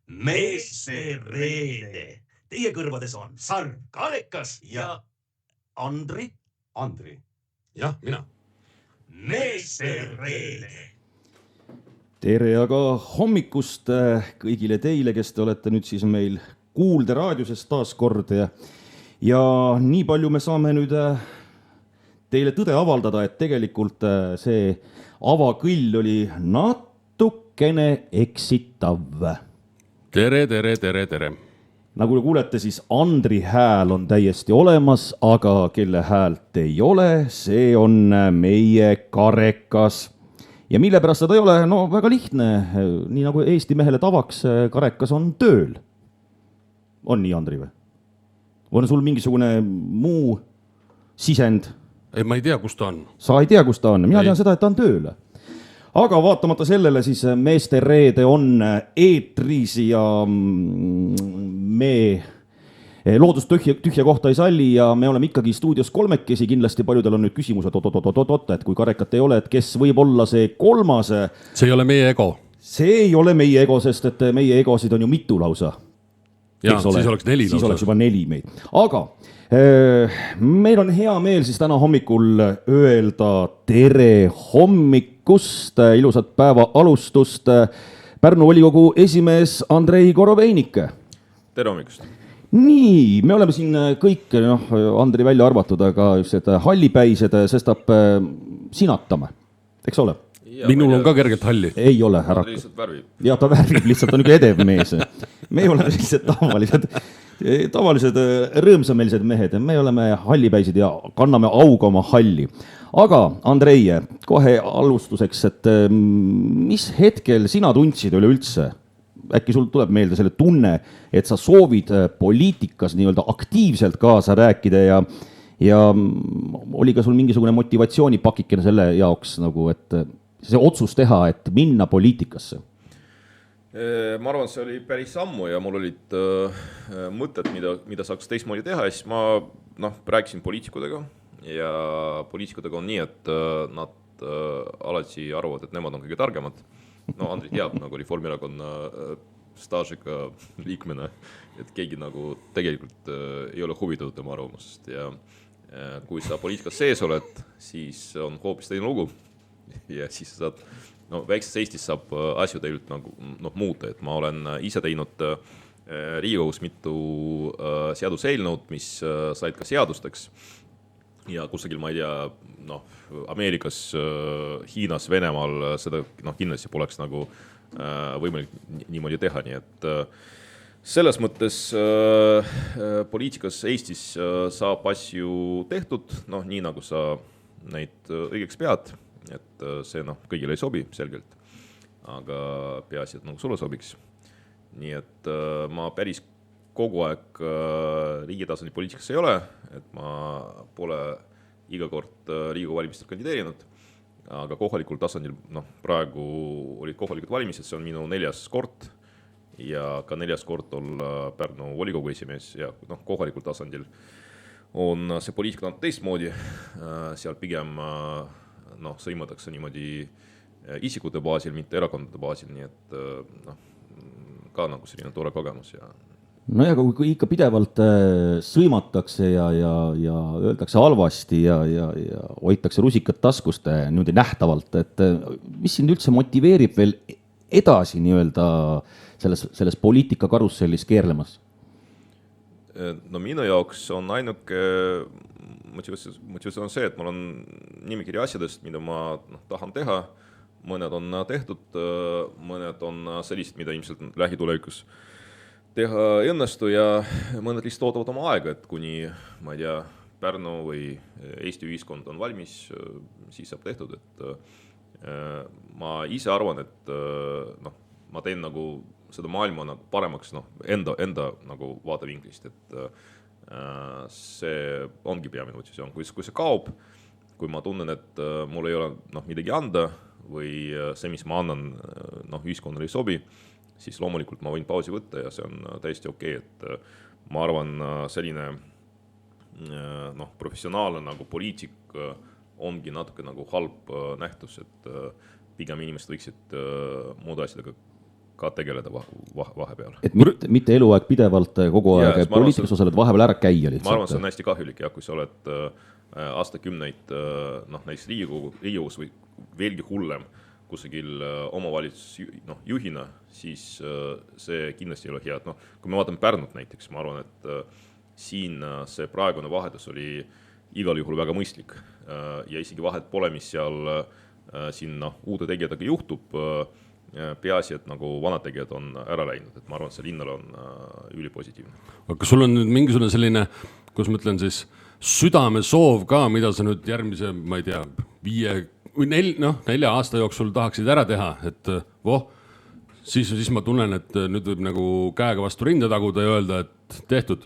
Meeste Reede. Teie kõrvades on Sarv, Karekas ja Andri. Andri. Jah, mina. Meeste Reede. Tere aga hommikust kõigile teile, kes te olete nüüd siis meil kuulderaadioses taas kord. Ja nii palju me saame nüüd teile tõde avaldada, et tegelikult see avakõll oli natukene eksitav. Tere, tere, tere, tere. Nagu te kuulete, siis Andri hääl on täiesti olemas, aga kelle häält ei ole, see on meie Karekas. Ja mille pärast seda ei ole? No väga lihtne, nii nagu Eesti mehele tavaks, Karekas on tööl. On nii, Andri, või? On sul mingisugune muu sisend? Ei, ma ei tea, kus ta on. Sa ei tea, kus ta on. Mina tean seda, et ta on tööl. Aga vaatamata sellele siis Meeste Reede on eetris ja me loodust tühja kohta ei salli ja me oleme ikkagi stuudios kolmekesi. Kindlasti paljudel on nüüd küsimus, et kui Karekat ei ole, et kes võib olla see kolmas. See ei ole meie ego. See ei ole meie ego, sest et meie egosid on ju mitu lausa. Ja, siis oleks 4 lausa. Siis oleks juba 4 meid. Aga meil on hea meel siis täna hommikul öelda tere hommikust, ilusat päeva alustust. Pärnu volikogu esimees Andrei Korobeinik. Tere hommikust. Nii, me oleme siin kõik, Andri välja arvatud, aga just hallipäised, sestap sinatame, eks ole? Minul on ka kergelt halli. Ei ole, härra. Ta lihtsalt värvib. Ja ta värvib, lihtsalt on üks edev mees. Me oleme sellised tavalised rõõmsamelised mehed. Me oleme hallipäisid ja kanname auga oma halli. Aga Andrei, kohe alustuseks, et mis hetkel sina tundsid üleüldse? Äkki sul tuleb meelde selle tunne, et sa soovid poliitikas nii-öelda aktiivselt kaasa rääkida ja oli ka sul mingisugune motivatsioonipakikene selle jaoks, nagu, et see otsus teha, et minna poliitikasse? Ma arvan, see oli päris ammu ja mul olid mõtted, mida saaks teistmoodi teha. Siis ma rääkisin poliitikudega ja poliitikudega on nii, et nad alati arvavad, et nemad on kõige targemad. Andri teab nagu Reformierakonna staažiga liikmena, et keegi nagu tegelikult ei ole huvitatud tema arvamusest. Ja kui sa poliitikas sees oled, siis on hoopis teine lugu. Ja siis saad, väikses Eestis saab asju tegelikult nagu muuta, et ma olen ise teinud Riigikogus mitu seaduseelnõud, mis said ka seadusteks ja kusagil, ma ei tea, Ameerikas, Hiinas, Venemaal seda kindlasti poleks nagu võimalik niimoodi teha, nii et selles mõttes poliitikas Eestis saab asju tehtud, nii nagu sa neid õigeks pead. Et see kõigile ei sobi selgelt, aga peaasi, et nagu sulle sobiks. Nii et ma päris kogu aeg riigi tasandil poliitikas ei ole, et ma pole iga kord Riigikogu valimistel kandideerinud, aga kohalikul tasandil, praegu olid kohalikud valimised, see on minu 4. kord ja ka 4. kord olla Pärnu volikogu esimees ja kohalikul tasandil on see poliitika teistmoodi, seal pigem sõimatakse niimoodi isikute baasil, mitte erakondade baasil, nii et ka nagu selline tore kogemus. No ja kui ikka pidevalt sõimatakse ja öeldakse halvasti ja hoitakse rusikat taskust niimoodi nähtavalt, et mis sind üldse motiveerib veel edasi nii-öelda selles poliitika karussellis keerlemas? Minu jaoks on ainuke motivatsioon on see, et mul on nimekiri asjadest, mida ma tahan teha. Mõned on tehtud, mõned on sellised, mida ilmselt lähitulevikus teha õnnestu ja mõned lihtsalt ootavad oma aega, et kuni, ma ei tea, Pärnu või Eesti ühiskond on valmis, siis saab tehtud. Et ma ise arvan, et ma teen nagu seda maailma nagu paremaks enda nagu vaatevinklist, et see ongi peamine motivatsioon. Kui see kaob, kui ma tunnen, et mul ei ole midagi anda või see, mis ma annan, ühiskonnale ei sobi, siis loomulikult ma võin pausi võtta ja see on täiesti okei, et ma arvan, selline professionaalne nagu poliitik ongi natuke nagu halb nähtus, et pigem inimesed võiksid muude asjadega ka tegeleda vahepeal. Et mitte eluaeg pidevalt kogu aeg poliitikas osaled, vahepeal ära käia lihtsalt. Ma arvan, see on hästi kahjulik, kui sa oled aastakümneid näiteks Riigikogus või veelgi hullem kusagil omavalitsus juhina, siis see kindlasti ei ole hea. Kui me vaatame Pärnut näiteks, ma arvan, et siin see praegune vahetus oli igal juhul väga mõistlik ja isegi vahet pole, mis seal siin uute tegijatega juhtub, peaasi, et nagu vanad tegijad on ära läinud, et ma arvan, et see linnale on ülipositiivne. Aga kas sul on nüüd mingisugune selline, kus ma ütlen siis, südamesoov ka, mida sa nüüd järgmise, ma ei tea, 4 aasta jooksul tahaksid ära teha, et siis ma tunnen, et nüüd võib nagu käega vastu rinde taguda ja öelda, et tehtud.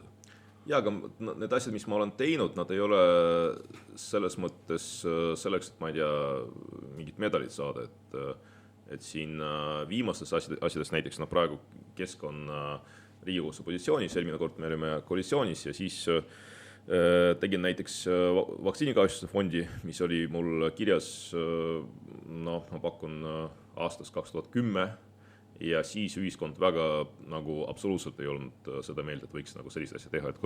Ja, aga need asjad, mis ma olen teinud, nad ei ole selles mõttes selleks, et ma ei tea, mingit medalit saada, et siin viimastes asjadest näiteks, praegu Kesk on Riigikogus opositsioonis, eelmine kord me olime koalitsioonis ja siis tegin näiteks vaktsiinikahjustuste fondi, mis oli mul kirjas, ma pakun aastast 2010 ja siis ühiskond väga nagu absoluutselt ei olnud seda meelt, et võiks nagu sellist asja teha, et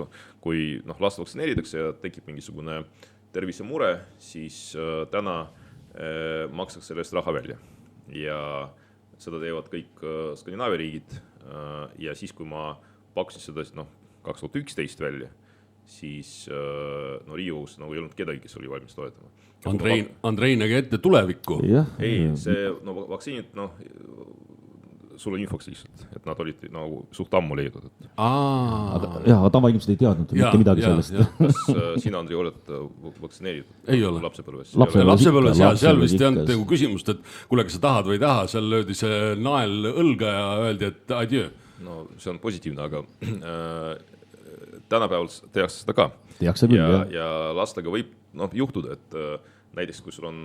kui last vaktsineeritakse ja tekib mingisugune tervisemure, siis täna maksaks selle eest raha välja. Ja seda teevad kõik Skandinaavia riigid ja siis, kui ma pakkusin seda 2011 välja, siis Riigikogus ei olnud kedagi, kes oli valmis toetama. Andrei nägi ette tulevikku. Ei, see vaktsiinid, sul on infoks lihtsalt, et nad olid nagu suht ammu leidnud. Aga tavainimesed ei teadnud mitte midagi sellest. Kas sina, Andrei, oled vaktsineeritud? Ei ole. Lapsepõlves? Lapsepõlves, seal vist ei olnud küsimust, et kuule, kas sa tahad või ei taha, seal löödi see nael õlga ja öeldi, et adieu. No see on positiivne, aga tänapäeval tehakse seda ka. Tehakse küll, jah. Ja lastega võib juhtuda, et näiteks kui sul on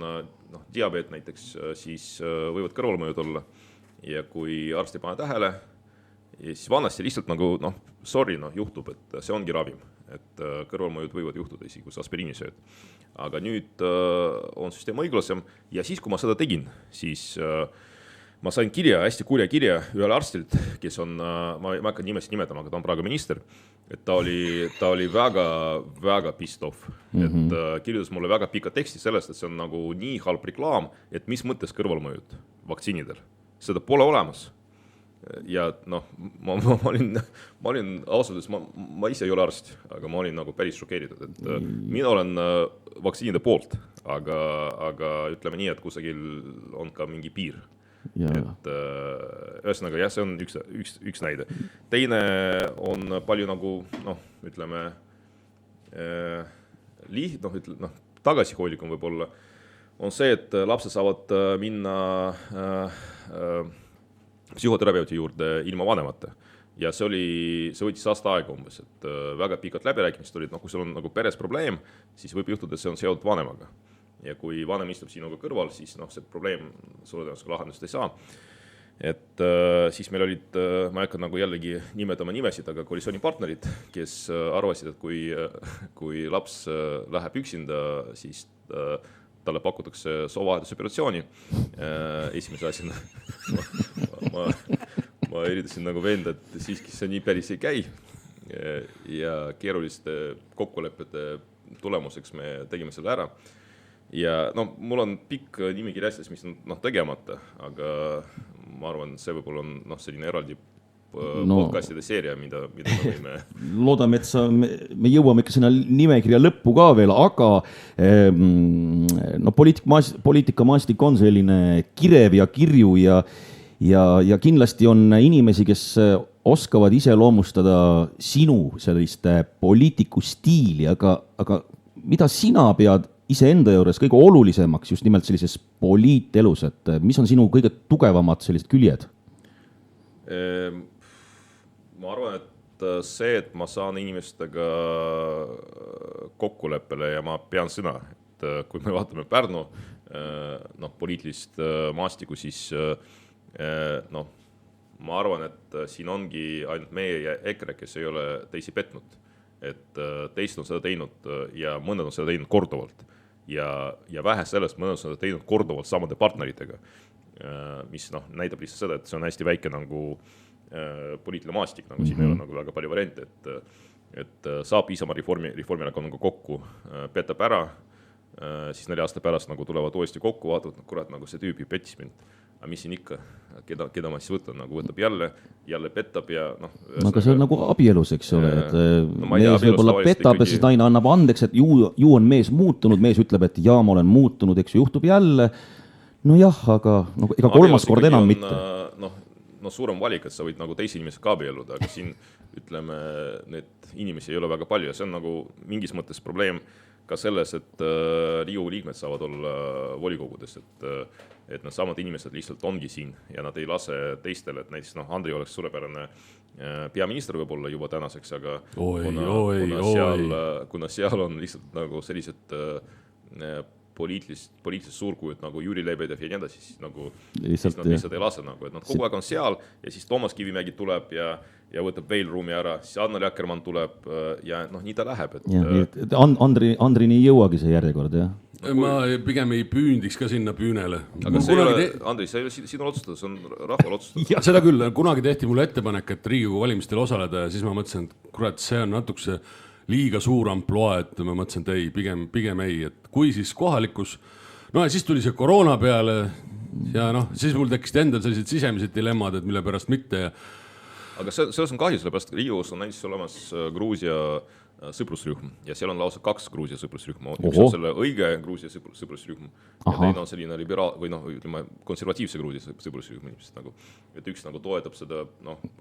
diabeet näiteks, siis võivad kõrvalmõjud olla. Ja kui arst ei pane tähele, siis vanasti lihtsalt nagu, juhtub, et see ongi ravim. Et kõrvalmõjud võivad juhtuda isegi, kui sa aspiriini sööd. Aga nüüd on süsteem õiglasem ja siis, kui ma seda tegin, siis ma sain kirja, hästi kurja kirja ühele arstilt, kes on, ma ei hakka nimesi nimetama, aga ta on praegu minister, et ta oli väga, väga pissed off. Et kirjutas mulle väga pika teksti sellest, et see on nagu nii halb reklaam, et mis mõttes kõrvalmõjud vaktsiinidel. Seda pole olemas. Ja ma olin ausalt, ma ise ei ole arst, aga ma olin nagu päris šokeeritud, et mina olen vaktsiinide poolt, aga ütleme nii, et kusagil on ka mingi piir. Et ühesõnaga, see on üks näide. Teine on palju nagu, ütleme, tagasihoidlikum võib-olla, on see, et lapsed saavad minna psühhoterapeuti juurde ilma vanemata. Ja see võttis aasta aega umbes, et väga pikad läbirääkimised olid, kui sul on nagu peres probleem, siis võib juhtuda, et see on seotud vanemaga. Ja kui vanem istub sinuga kõrval, siis see probleem sulle tõenäoliselt lahendust ei saa. Et siis meil olid, ma ei hakka nagu jällegi nimetama nimesid, aga koalitsioonipartnerid, kes arvasid, et kui laps läheb üksinda, siis talle pakutakse soovahetusoperatsiooni esimese asjana. Ma üritasin nagu veenda, et siiski see nii päris ei käi ja keeruliste kokkulepete tulemuseks me tegime selle ära. Ja mul on pikk nimekiri asjades, mis on tegemata, aga ma arvan, see võib-olla on selline eraldi podcastide seeria, mida me võime. Loodame, et me jõuame ikka sinna nimekirja lõppu ka veel, aga poliitikamaastik on selline kirev ja kirju ja kindlasti on inimesi, kes oskavad iseloomustada sinu sellist poliitiku stiili, aga mida sina pead iseenda juures kõige olulisemaks just nimelt sellises poliitelus, et mis on sinu kõige tugevamad sellised küljed? Ma arvan, et see, et ma saan inimestega kokkuleppele ja ma pean sõna, et kui me vaatame Pärnu poliitilist maastiku, siis ma arvan, et siin ongi ainult meie ja EKRE, kes ei ole teisi petnud, et teised on seda teinud ja mõned on seda teinud korduvalt. Ja vähe sellest, mõned on seda teinud korduvalt samade partneritega. mis näitab lihtsalt seda, et see on hästi väike nagu poliitiline maastik, nagu siin ei ole nagu väga palju variante, et saab Isamaa Reformierakonnaga kokku, petab ära, siis 4 aasta pärast nagu tulevad uuesti kokku, vaatavad, kurat, nagu see tüüp pettis mind. Aga mis siin ikka, keda ma siis võtan, nagu võtab jälle pettab ja aga see on nagu abielus, eks ole, et mees võib-olla petab ja siis naine annab andeks, et ju on mees muutunud, mees ütleb, et jaa, ma olen muutunud, eks juhtub jälle, nojah, aga ega kolmas kord enam mitte. Suurem valik, et sa võid nagu teise inimesega abielluda, aga siin ütleme, need inimesi ei ole väga palju ja see on nagu mingis mõttes probleem ka selles, et Riigikogu liikmed saavad olla volikogudes, et nad samad inimesed lihtsalt ongi siin ja nad ei lase teistele, et näiteks Andrei oleks suurepärane peaminister võib-olla juba tänaseks, aga kuna seal on lihtsalt nagu sellised poliitilised suurkujud nagu Jüri Lebedev ja nii edasi, siis nad lihtsalt ei lase nagu, et nad kogu aeg on seal ja siis Toomas Kivimägi tuleb ja võtab veel ruumi ära, siis Anneli Akkermann tuleb ja nii ta läheb. Andrini ei jõuagi see järjekord, jah? Ma pigem ei püündiks ka sinna püünele. Aga see ei ole, Andri, see ei ole sinu otsustada, see on rahval otsustada. Seda küll, kunagi tehti mulle ettepanek, et Riigikogu valimistel osaleda ja siis ma mõtlesin, et kurat, see on natukese liiga suur amploa, et ma mõtlesin, et ei, pigem ei, et kui siis kohalikus, ja siis tuli see koroona peale ja siis mul tekkisid endal sellised sisemised dilemmad, et mille pärast mitte. Aga selles on kahju, sellepärast Riigikogus on näiteks olemas Gruusia sõprusrühm ja seal on lausa 2 Gruusia sõprusrühma. Üks on selle õige Gruusia sõprusrühm ja teine on selline liberaal või ütleme konservatiivse Gruusia sõprusrühm inimesed nagu. Et üks nagu toetab seda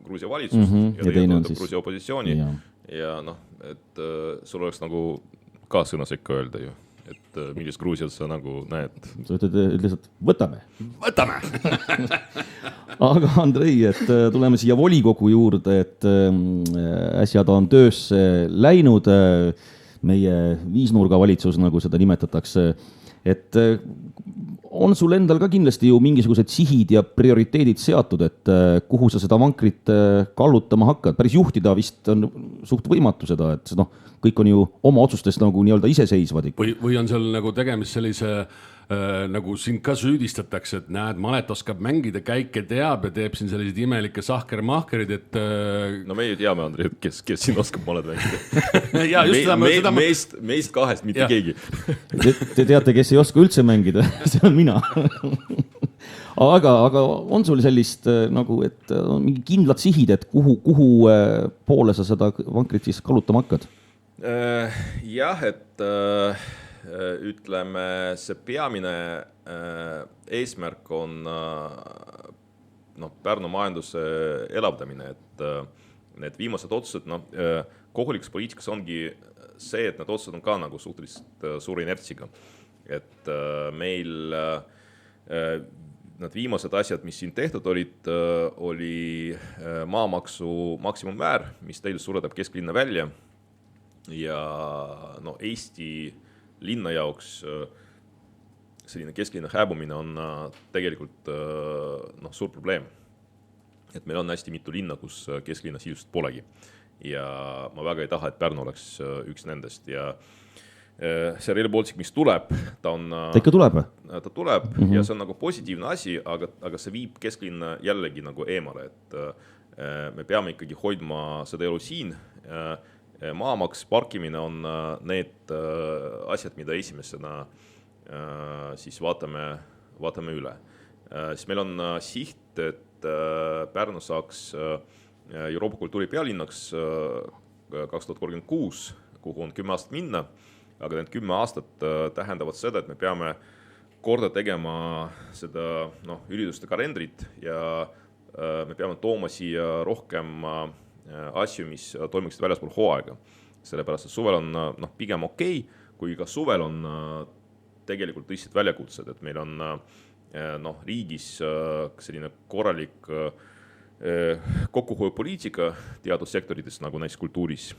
Gruusia valitsust ja teine toetab Gruusia opositsiooni ja et sul oleks nagu ka sõna sekka öelda ju, et millist Gruusiat sa nagu näed. Sa ütled lihtsalt, võtame. Aga Andrei, et tuleme siia volikogu juurde, et äsja ta on töösse läinud, meie viisnurga valitsus, nagu seda nimetatakse, et on sul endal ka kindlasti ju mingisugused sihid ja prioriteedid seatud, et kuhu sa seda vankrit kallutama hakkad. Päris juhtida vist on suht võimatu seda, et kõik on ju oma otsustest nagu nii-öelda iseseisvad. Või on seal nagu tegemist sellise, nagu siin ka süüdistatakse, et näed, Malet oskab mängida, käike teab ja teeb siin sellised imelikke sahker-mahkerid, et... me ju teame, Andrei, kes siin oskab Malet mängida. Meist 2, mitte keegi. Te teate, kes ei oska üldse mängida, see on mina. Aga on sul sellist nagu, et on mingi kindlad sihid, et kuhu poole sa seda vankrit siis kallutama hakkad? Jah, et ütleme, see peamine eesmärk on Pärnu majanduse elavdamine, et need viimased otsused, kohalikus poliitikas ongi see, et need otsused on ka nagu suhteliselt suure inertsiga. Et meil need viimased asjad, mis siin tehtud olid, oli maamaksu maksimummäär, mis teil suurendab kesklinna välja ja Eesti linna jaoks selline kesklinna hääbumine on tegelikult suur probleem. Et meil on hästi mitu linna, kus kesklinna sisuliselt polegi. Ja ma väga ei taha, et Pärnu oleks üks nendest. Ja see Rail Baltic, mis tuleb, ta ikka tuleb? Ta tuleb ja see on nagu positiivne asi, aga see viib kesklinna jällegi nagu eemale. Et me peame ikkagi hoidma seda elu siin. Maamaks, parkimine on need asjad, mida esimesena siis vaatame üle. Siis meil on siht, et Pärnu saaks Euroopa kultuuri pealinnaks 2036, kuhu on 10 aastat minna, aga need 10 aastat tähendavad seda, et me peame korda tegema seda ürituste kalendrit ja me peame tooma siia rohkem asju, mis toimuksid väljaspool hooaega. Sellepärast, et suvel on pigem okei, kui ka suvel on tegelikult tõsised väljakutsed, et meil on riigis selline korralik kokkuhoiupoliitika teadussektorites, nagu näiteks kultuuris.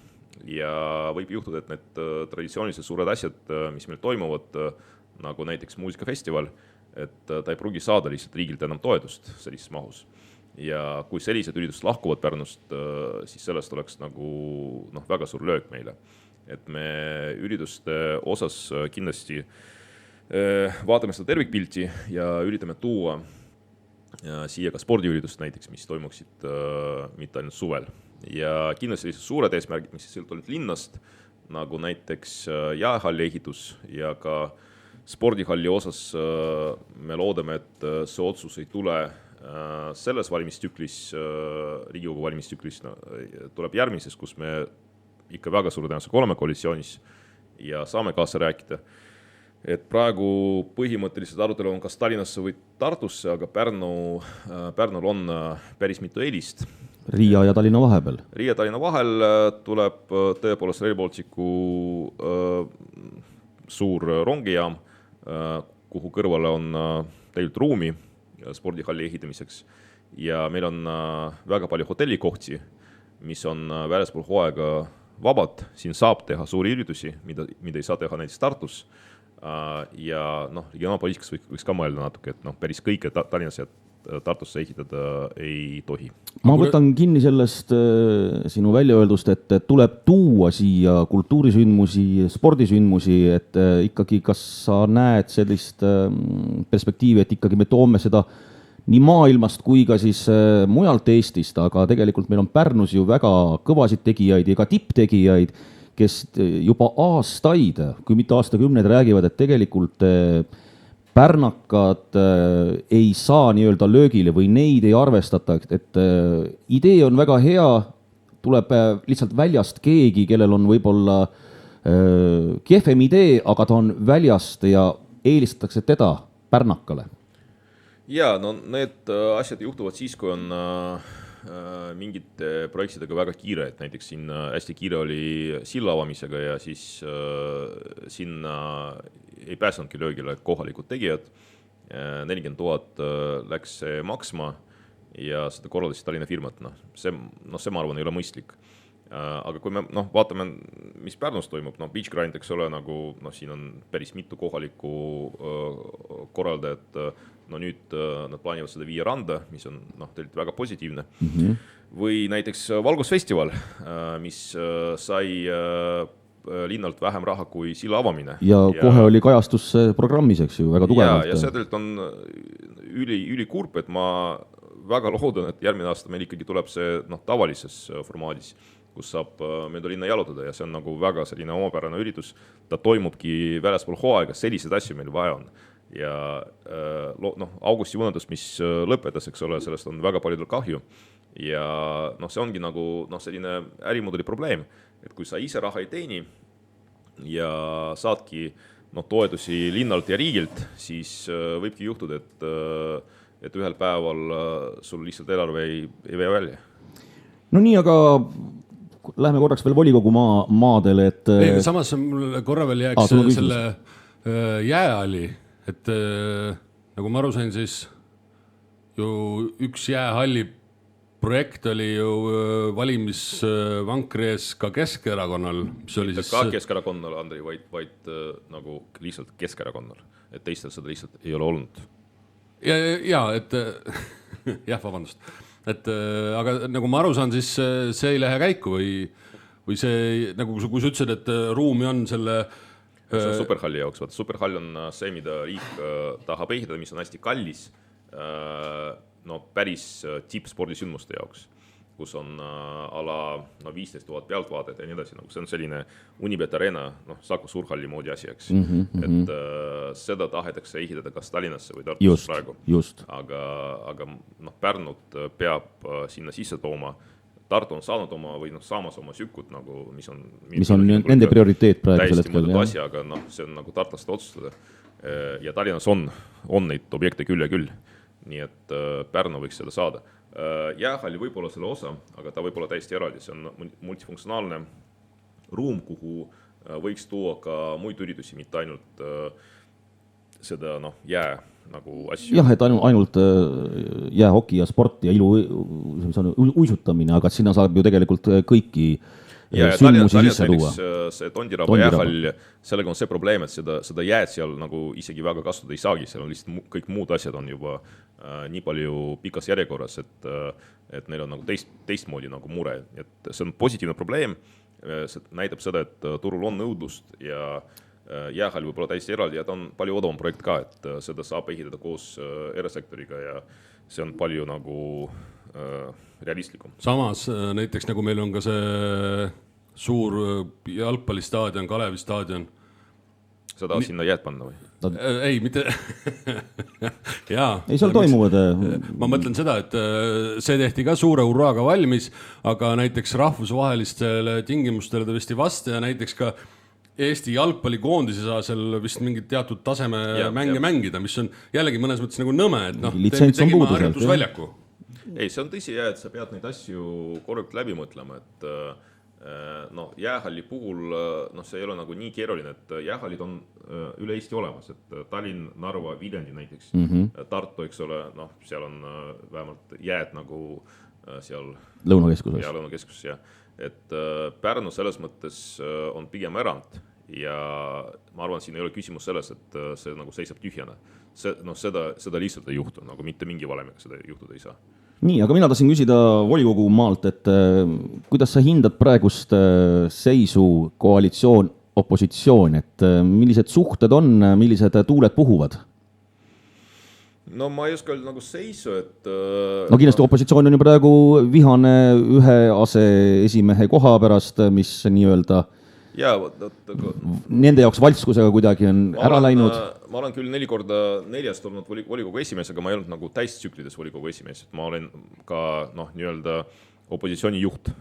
Ja võib juhtuda, et need traditsioonilised suured asjad, mis meil toimuvad, nagu näiteks muusikafestival, et ta ei pruugi saada lihtsalt riigilt enam toetust sellises mahus. Ja kui sellised üritused lahkuvad Pärnust, siis sellest oleks nagu väga suur löök meile. Et me ürituste osas kindlasti vaatame seda tervikpilti ja üritame tuua siia ka spordiüritust näiteks, mis toimuksid mitte ainult suvel. Ja kindlasti suured eesmärgid, mis sõltuvad linnast, nagu näiteks jäähalli ehitus ja ka spordihalli osas me loodame, et see otsus ei tule selles valimistsüklis, Riigikogu valimistsüklis tuleb järgmises, kus me ikka väga suure tõenäosusega oleme koalitsioonis ja saame kaasa rääkida. Et praegu põhimõtteliselt arutelu on kas Tallinnasse või Tartusse, aga Pärnul on päris mitu eelist. Riia ja Tallinna vahepeal. Riia ja Tallinna vahel tuleb tõepoolest Rail Balticu suur rongijaam, kuhu kõrvale on tegelikult ruumi spordihalli ehitamiseks ja meil on väga palju hotellikohti, mis on väljaspool hooaega vabad, siin saab teha suuri üritusi, mida ei saa teha näiteks Tartus ja regionaalpoliitikas võiks ka mõelda natuke, et päris kõike Tallinnas ja Tartusse ehitada ei tohi. Ma võtan kinni sellest sinu väljaöeldust, et tuleb tuua siia kultuurisündmusi, spordisündmusi, et ikkagi kas sa näed sellist perspektiivi, et ikkagi me toome seda nii maailmast kui ka siis mujalt Eestist, aga tegelikult meil on Pärnus ju väga kõvasid tegijaid ja ka tipptegijaid, kes juba aastaid, kui mitte aastakümneid räägivad, et tegelikult pärnakad ei saa nii-öelda löögile või neid ei arvestata, et idee on väga hea, tuleb lihtsalt väljast keegi, kellel on võib-olla kehvem idee, aga ta on väljast ja eelistatakse teda pärnakale. Ja, no need asjad juhtuvad siis, kui on mingite projektidega väga kiire, et näiteks siin hästi kiire oli silla avamisega ja siis sinna ei pääsenudki löögile kohalikud tegijad. 40 000 läks see maksma ja seda korraldasid Tallinna firmat. See ma arvan ei ole mõistlik. Aga kui me vaatame, mis Pärnus toimub, Beach Grind, eks ole, siin on päris mitu kohalikku korraldajat, nüüd nad plaanivad seda viia randa, mis on tegelikult väga positiivne. Või näiteks Valgusfestival, mis sai linnalt vähem raha kui silla avamine. Ja kohe oli kajastus programmis, eks ju, väga tugevalt. Ja see tegelikult on üli kurb, et ma väga loodan, et järgmine aasta meil ikkagi tuleb see tavalises formaadis, kus saab mööda linna jalutada ja see on väga selline omapärane üritus. Ta toimubki väljaspool hooaega, sellised asju meil vaja on. Ja augusti unetus, mis lõpetas, eks ole, sellest on väga paljudel kahju. Ja see ongi selline ärimudeli probleem, et kui sa ise raha ei teeni ja saadki toetusi linnalt ja riigilt, siis võibki juhtuda, et ühel päeval sul lihtsalt eelarve ei vee välja. No nii, aga lähme korraks veel volikogu maadele, et... Samas mul korra veel jääks selle jäähalli, et nagu ma aru sain, siis ju üks jäähalli projekt oli ju valimisvankri ees ka Keskerakonnal, mis oli siis... Ka Keskerakonnal, Andrei, vaid lihtsalt Keskerakonnal, et teistel seda lihtsalt ei ole olnud. Ja, et jah, vabandust. Et aga nagu ma aru saan, siis see ei lähe käiku või see, nagu kui sa ütlesid, et ruumi on selle... See on superhalli jaoks. Superhall on see, mida riik tahab ehitada, mis on hästi kallis päris tippspordisündmuste jaoks, kus on ala 15 000 pealtvaadet ja nii edasi. See on selline Unibet Arena, Saku Suurhalli moodi asi, eks. Et seda tahetakse ehitada kas Tallinnasse või Tartus praegu. Aga Pärnut peab sinna sisse tooma. Tartu on saanud oma või saamas oma sükut, mis on nende prioriteet praegu sellest veel. Asja, aga see on tartlaste otsustada. Ja Tallinnas on neid objekte küll ja küll. Nii et Pärnu võiks seda saada. Jäähalli võib olla selle osa, aga ta võib olla täiesti eraldi. See on multifunktsionaalne ruum, kuhu võiks tuua ka muid üritusi, mitte ainult seda jää asju. Jah, et ainult jäähoki ja sport ja uisutamine, aga sinna saab ju tegelikult kõiki sündmusi sisse tuua. See Tondiraba jäähall, sellega on see probleem, et seda jääd seal isegi väga kasutada ei saagi, seal on lihtsalt kõik muud asjad on juba nii palju pikas järjekorras, et neil on teistmoodi mure. Et see on positiivne probleem, see näitab seda, et turul on nõudlust ja jäähall võib olla täiesti eraldi ja ta on palju odavam projekt ka, et seda saab ehitada koos erasektoriga ja see on palju nagu realistlikum. Samas näiteks nagu meil on ka see suur jalgpallistaadion, Kalevi staadion. Sa tahad sinna jääd panna või? Ei, mitte. Jaa. Ei, seal toimuvad. Ma mõtlen seda, et see tehti ka suure hurraaga valmis, aga näiteks rahvusvahelistele tingimustele ta vist ei vasta ja näiteks ka Eesti jalgpallikoondis ei saa seal vist mingit teatud taseme mänge mängida, mis on jällegi mõnes mõttes nagu nõme, et noh, tegime harjutusväljaku. Ei, see on tõsi jah, et sa pead neid asju korralikult läbi mõtlema, et jäähalli puhul see ei ole nagu nii keeruline, et jäähallid on üle Eesti olemas, et Tallinn, Narva, Viljandi näiteks, Tartu, eks ole, seal on vähemalt jääd nagu seal Lõunakeskuses. Ja Lõunakeskuses, jah. Et Pärnu selles mõttes on pigem erand ja ma arvan, siin ei ole küsimus selles, et see nagu seisab tühjana. Seda lihtsalt ei juhtu, nagu mitte mingi valemiga seda juhtuda ei saa. Nii, aga mina tahtsin küsida volikogu maalt, et kuidas sa hindad praegust seisu koalitsioon, opositsioon, et millised suhted on, millised tuuled puhuvad? No ma ei oska öelda nagu seisu, et... No kindlasti opositsioon on ju praegu vihane ühe aseesimehe koha pärast, mis nii-öelda nende jaoks valskusega kuidagi on ära läinud. Ma olen küll 4 korda 4 olnud volikogu esimees, aga ma ei olnud nagu täistsüklides volikogu esimees, et ma olen ka nii-öelda opositsiooni juht.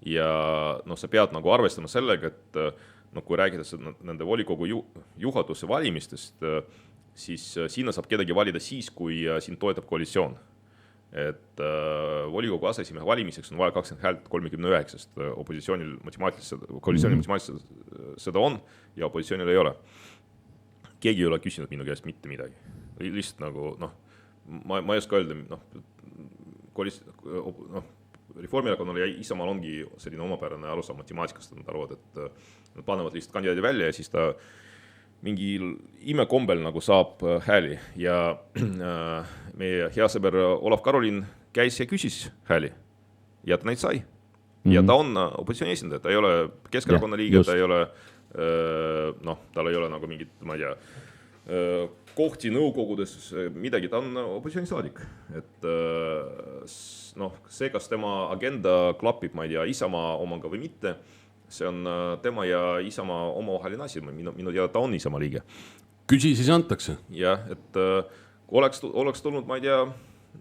Ja sa pead nagu arvestama sellega, et kui räägida nende volikogu juhatuse valimistest, siis sinna saab kedagi valida siis, kui sind toetab koalitsioon. Et volikogu aseesimehe valimiseks on vaja 20 häält 39, opositsioonil koalitsioonil matemaatiliselt seda on ja opositsioonil ei ole. Keegi ei ole küsinud minu käest mitte midagi. Lihtsalt nagu, ma ei oska öelda, Reformierakonnal ja Isamaal ongi selline omapärane arusaam matemaatikast, nad arvavad, et nad panevad lihtsalt kandidaadi välja ja siis ta mingil imekombel nagu saab hääli ja meie hea sõber Olav Karolin käis ja küsis hääli ja ta neid sai. Ja ta on opositsiooni esindaja, ta ei ole Keskerakonna liige, ta ei ole, tal ei ole nagu mingit, ma ei tea, kohti nõukogudes, midagi, ta on opositsiooni saadik. Et see, kas tema agenda klapib, ma ei tea, Isamaa omaga või mitte, see on tema ja Isamaa omavaheline asi, minu teada ta on Isamaa liige. Küsi siis antakse. Jah, et oleks tulnud, ma ei tea,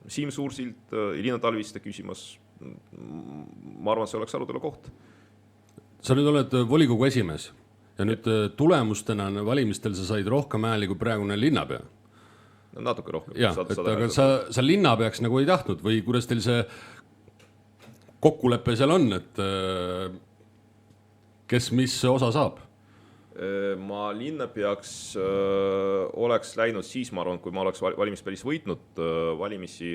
Siim Suursilt, Elina Talviste küsimas, ma arvan, see oleks arutelu koht. Sa nüüd oled volikogu esimees ja nüüd tulemustena valimistel sa said rohkem hääli kui praegune linnapea. Natuke rohkem. Jah, aga sa linnapeaks nagu ei tahtnud või kuidas teil see kokkulepe seal on, et kes mis osa saab? Ma linnapeaks oleks läinud siis, ma arvan, kui ma oleks valimispäris võitnud valimisi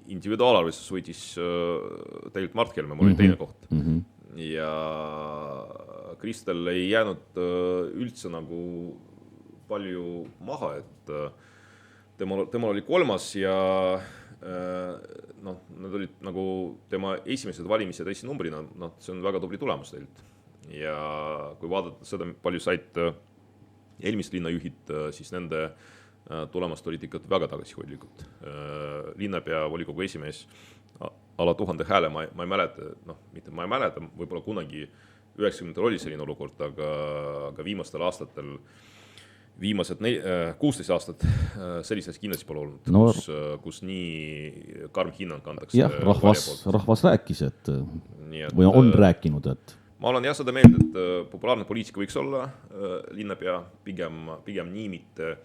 individuaalarvestuses võitis tegelikult Mart Helme, mul oli teine koht. Ja Kristel ei jäänud üldse nagu palju maha, et temal oli 3. ja need olid nagu tema esimesed valimised Eesti numbrina, see on väga tubli tulemus teilt. Ja kui vaadata seda, palju said eelmised linnajuhid, siis nende tulemast olid ikka väga tagasihoidlikud. Linnapea volikogu esimees alla 1000 hääle, ma ei mäleta, mitte ma ei mäleta, võib-olla kunagi 90-ndal oli selline olukord, aga viimastel aastatel, viimased 16 aastat sellisest kindlasti pole olnud, kus nii karm hinnang antakse. Jah, rahvas rääkis, et või on rääkinud, et ma olen jah seda meeld, et populaarne poliitika võiks olla linnapea, pigem nii mitte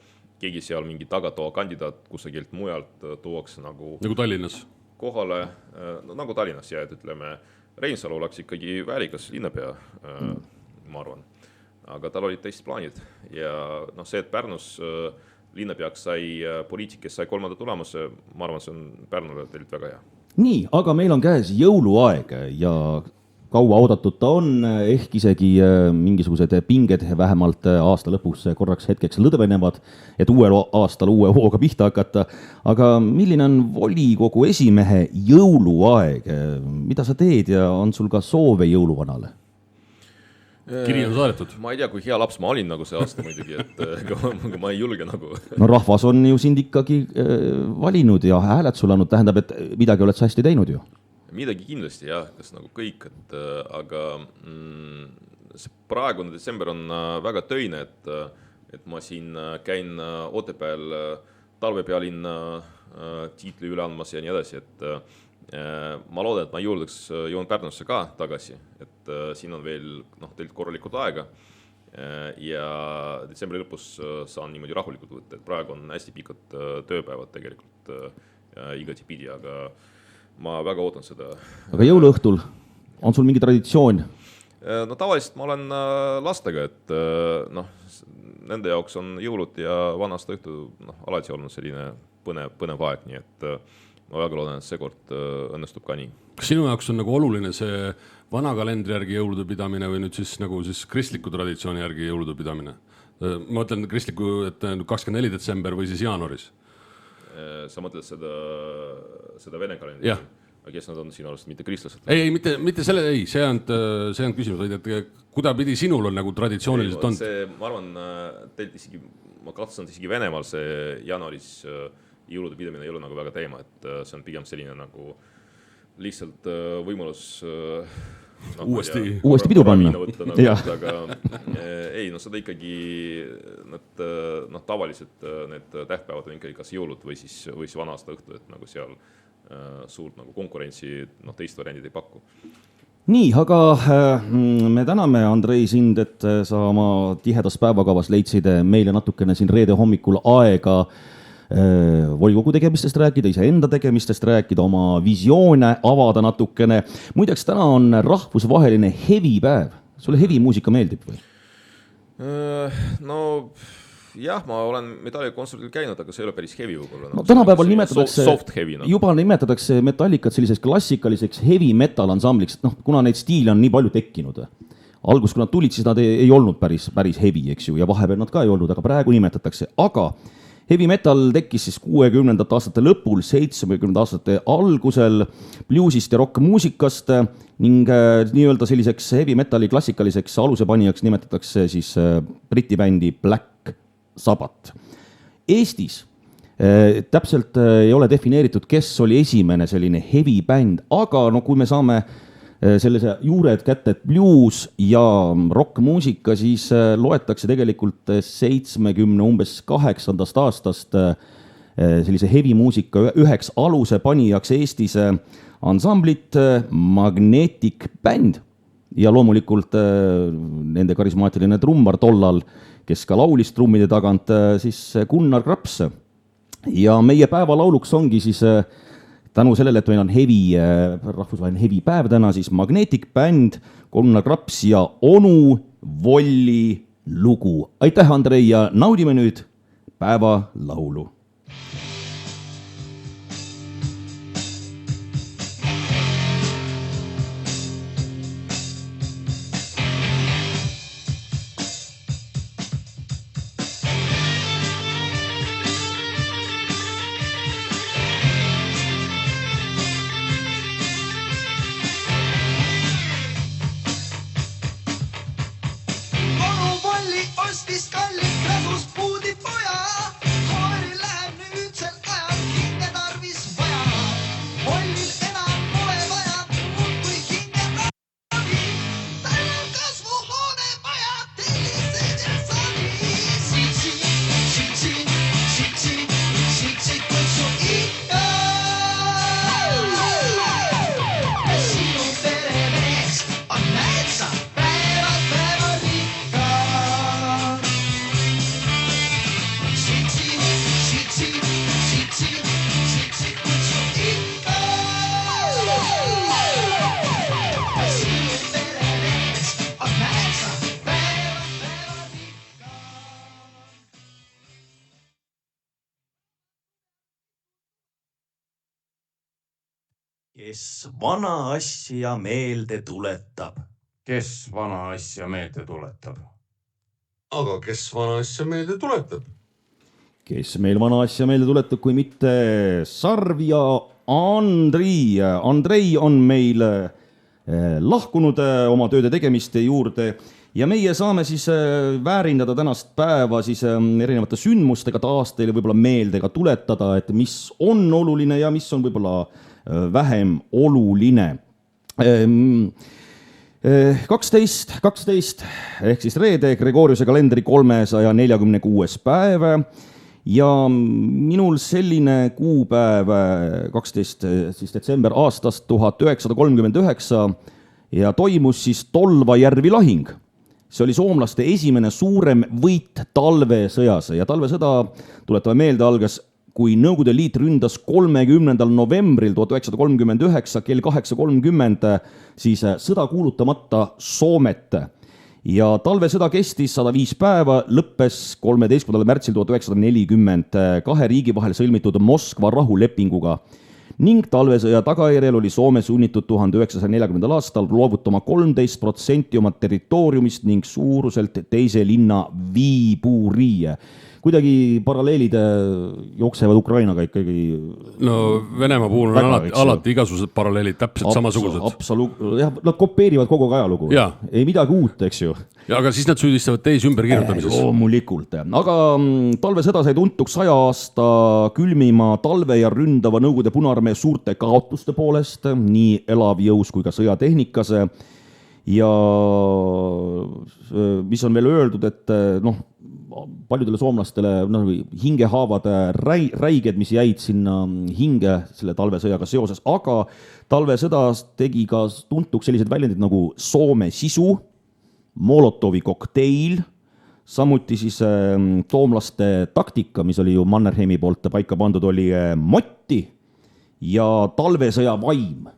keegi seal mingi tagatoa kandidaat kusagilt mujalt tuuakse nagu Tallinnas kohale, nagu Tallinnas ja et ütleme, Reinsalu oleks ikkagi väärikas linnapea, ma arvan. Aga tal olid teised plaanid ja see, et Pärnus linnapeaks sai poliitik, kes sai 3. tulemuse, ma arvan, see on Pärnule teilt väga hea. Nii, aga meil on käes jõuluaeg ja kaua oodatud ta on, ehk isegi mingisugused pinged vähemalt aasta lõpus korraks hetkeks lõdvenevad, et uuel aastal uue hooga pihta hakata. Aga milline on volikogu esimehe jõuluaeg? Mida sa teed ja on sul ka soove jõuluvanale? kiri on saadetud. Ma ei tea, kui hea laps ma olin nagu see aasta muidugi, et ma ei julge nagu. No rahvas on ju sind ikkagi valinud ja hääletusele andnud, tähendab, et midagi oled sa hästi teinud ju. Midagi kindlasti jah, kas nagu kõik, aga see praegune detsember on väga töine, et ma siin käin Otepääl talvepealinna tiitli üle andmas ja nii edasi, et ma loodan, et ma jõuan Pärnusse ka tagasi, et siin on veel teilt korralikult aega ja detsembri lõpus saan niimoodi rahulikult võtta, et praegu on hästi pikad tööpäevad tegelikult igati pidi, aga ma väga ootan seda. Aga jõuluõhtul on sul mingi traditsioon? No tavaliselt ma olen lastega, et nende jaoks on jõulud ja vanast õhtu alati olnud selline põnev aeg, nii et ma väga loodan, et seekord õnnestub ka nii. Kas sinu jaoks on nagu oluline see vana kalendri järgi jõulude pidamine või nüüd siis nagu siis kristliku traditsiooni järgi jõulude pidamine? Ma mõtlen kristliku, et 24. detsember või siis jaanuaris. Sa mõtled seda vene kalendri? Jah. Aga kes nad on sinu arust, mitte kristlased? Ei, mitte selle, ei, see on küsimus, et kudapidi sinul on nagu traditsiooniliselt on? Ma arvan, ma kahtlustan isegi Venemaal see jaanuaris jõulude pidamine ei ole nagu väga teema, et see on pigem selline nagu lihtsalt võimalus uuesti pidu panna. Aga ei, seda ikkagi tavaliselt need tähtpäevad on ikkagi kas jõulud või siis vana aasta õhtu, et nagu seal suurt nagu konkurentsi teist variandid ei paku. Nii, aga me täname, Andrei, sind, et sa oma tihedas päevakavas leidsid meile natukene siin reede hommikul aega volikogu tegemistest rääkida, iseenda tegemistest rääkida, oma visioone avada natukene. Muideks, täna on rahvusvaheline hevipäev. Sulle hevimuusika meeldib või? No jah, ma olen metallikontserdil käinud, aga see ei ole päris hevi võib-olla. No, tänapäeval nimetatakse, soft heavy, juba nimetatakse metallikat selliseks klassikaliseks heavy metal ansambliks, kuna neid stiile on nii palju tekkinud. Algus, kui nad tulid, siis nad ei olnud päris hevi, eks ju, ja vahepeal nad ka ei olnud, aga praegu nimetatakse. Aga heavy metal tekkis siis 60. aastate lõpul, 70. aastate algusel bluesist ja rockmuusikast ning nii-öelda selliseks heavy metali klassikaliseks alusepanijaks nimetatakse siis briti bändi Black Sabbath. Eestis täpselt ei ole defineeritud, kes oli esimene selline heavy bänd, aga kui me saame sellise juured kätte, et blues ja rockmuusika, siis loetakse tegelikult 78. aastast sellise heavy muusika üheks aluse panijaks Eestis ansamblit Magnetic Band ja loomulikult nende karismaatiline trummar tollal, kes ka laulis trummide tagant, siis Gunnar Graps. Ja meie päevalauluks ongi siis tänu sellele, et meil on rahvusvaheline hevi päev täna, siis Magnetic Band, Gunnar Graps ja Onu Volli lugu. Aitäh, Andrei, ja naudime nüüd päeva laulu. Kes vana asja meelde tuletab. Kes vana asja meelde tuletab? Aga kes vana asja meelde tuletab? Kes meil vana asja meelde tuletab, kui mitte Sarv ja Andrei. Andrei on meil lahkunud oma tööde tegemiste juurde ja meie saame siis väärindada tänast päeva siis erinevate sündmustega, taas teile võib-olla meelde ka tuletada, et mis on oluline ja mis on võib-olla vähem oluline. 12 ehk siis reede Gregoriuse kalendri 346 päev ja minul selline kuupäev 12 siis detsember aastast 1939 ja toimus siis Tolvajärvi lahing. See oli soomlaste esimene suurem võit talvesõjas ja talvesõda, tuletame meelde, algas kui Nõukogude Liit ründas 30. novembril 1939 kell 8.30 siis sõda kuulutamata Soomet. Ja talvesõda kestis 105 päeva, lõppes 13. märtsil 1942 riigi vahel sõlmitud Moskva rahulepinguga. Ning talvesõja tagajärjel oli Soome sunnitud 1940. aastal loovutama 13% oma territooriumist ning suuruselt teise linna Viipuri. Kuidagi paralleelid jooksevad Ukrainaga ikkagi. No Venemaa puhul on alati igasugused paralleelid täpselt samasugused. Jah, nad kopeerivad kogu ajalugu. Ei midagi uut, eks ju. Ja, aga siis nad süüdistavad teisi ümberkirjutamises. Loomulikult. Aga talvesõda sai tuntuks 100 aasta külmima talve ja ründava Nõukogude Punaarmee suurte kaotuste poolest, nii elavjõus kui ka sõjatehnikas. Ja mis on veel öeldud, et paljudele soomlastele hingehaavad räiged, mis jäid sinna hinge selle talvesõjaga seoses, aga talvesõda tegi ka tuntuks sellised väljendid nagu Soome sisu, Molotovi kokteil, samuti siis soomlaste taktika, mis oli ju Mannerheimi poolt paika pandud, oli motti ja talvesõja vaim.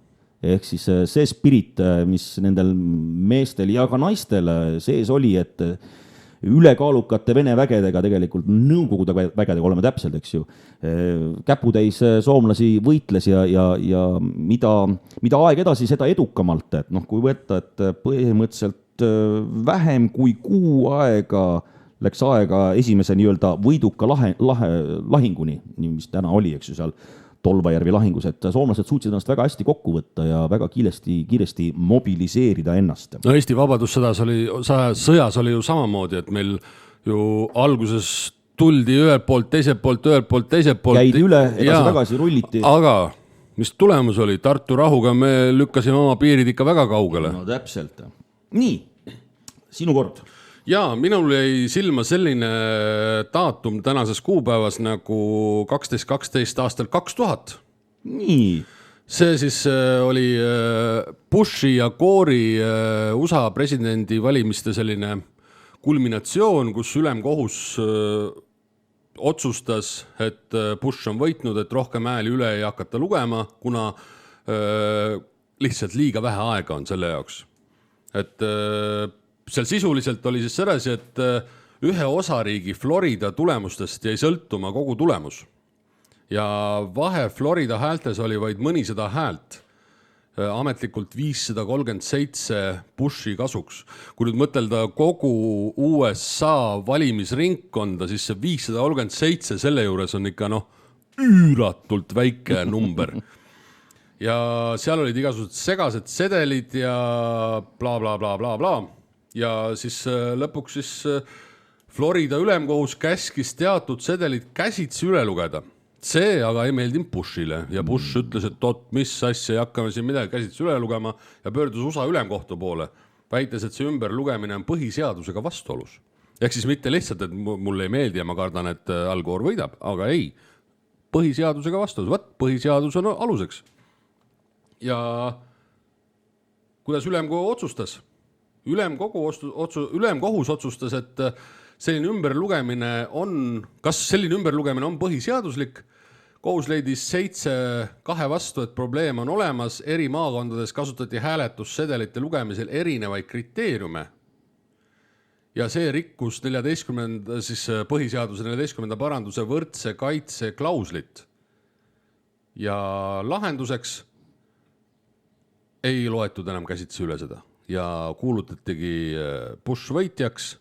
Ehk siis see spirit, mis nendel meestel ja ka naistel sees oli, et ülekaalukate Vene vägedega tegelikult Nõukogude vägedega oleme täpselt, eks ju. Käputäis soomlasi võitles ja mida aeg edasi, seda edukamalt. Et kui võtta, et põhimõtteliselt vähem kui kuu aega läks aega esimese nii-öelda võiduka lahinguni, mis täna oli, eks ju, seal Tolvajärvi lahingus, et soomlased suutsid ennast väga hästi kokku võtta ja väga kiiresti mobiliseerida ennast. No Eesti vabadussõjas oli ju samamoodi, et meil ju alguses tuldi ühelt poolt, teiselt poolt. Käidi üle, edasi-tagasi, rulliti. Aga mis tulemus oli? Tartu rahuga me lükkasime oma piirid ikka väga kaugele. No täpselt. Nii, sinu kord. Jaa, minul jäi silma selline daatum tänases kuupäevas nagu 12.12 aastal 2000. Nii. See siis oli Bushi ja Gore'i USA presidendi valimiste selline kulminatsioon, kus ülemkohus otsustas, et Bush on võitnud, et rohkem hääli üle ei hakata lugema, kuna lihtsalt liiga vähe aega on selle jaoks. Et seal sisuliselt oli siis sedasi, et ühe osariigi Florida tulemustest jäi sõltuma kogu tulemus. Ja vahe Florida häältes oli vaid mõnisada häält, ametlikult 537 Bushi kasuks. Kui nüüd mõtelda kogu USA valimisringkonda, siis see 537 selle juures on ikka üüratult väike number. Ja seal olid igasugused segased sedelid ja bla bla bla bla bla. Ja siis lõpuks siis Florida ülemkohus käskis teatud sedelid käsitsi üle lugeda. See aga ei meeldinud Bushile ja Bush ütles, et mis asja, ei hakkame siin midagi käsitsi üle lugema ja pöördus USA ülemkohtu poole, väites, et see ümberlugemine on põhiseadusega vastuolus. Ehk siis mitte lihtsalt, et mulle ei meeldi ja ma kardan, et Al Gore võidab, aga ei, põhiseadusega vastuolus. Põhiseadus on aluseks. Ja kuidas ülemkogu otsustas? Ülemkohus otsustas, et selline ümberlugemine on põhiseaduslik. Kohus leidis 7-2 vastu, et probleem on olemas. Eri maakondades kasutati hääletussedelite lugemisel erinevaid kriteeriume. Ja see rikkus põhiseaduse 14. paranduse võrdse kaitse klauslit. Ja lahenduseks ei loetud enam käsitsi üle seda. Ja kuulutatigi Bush võitjaks.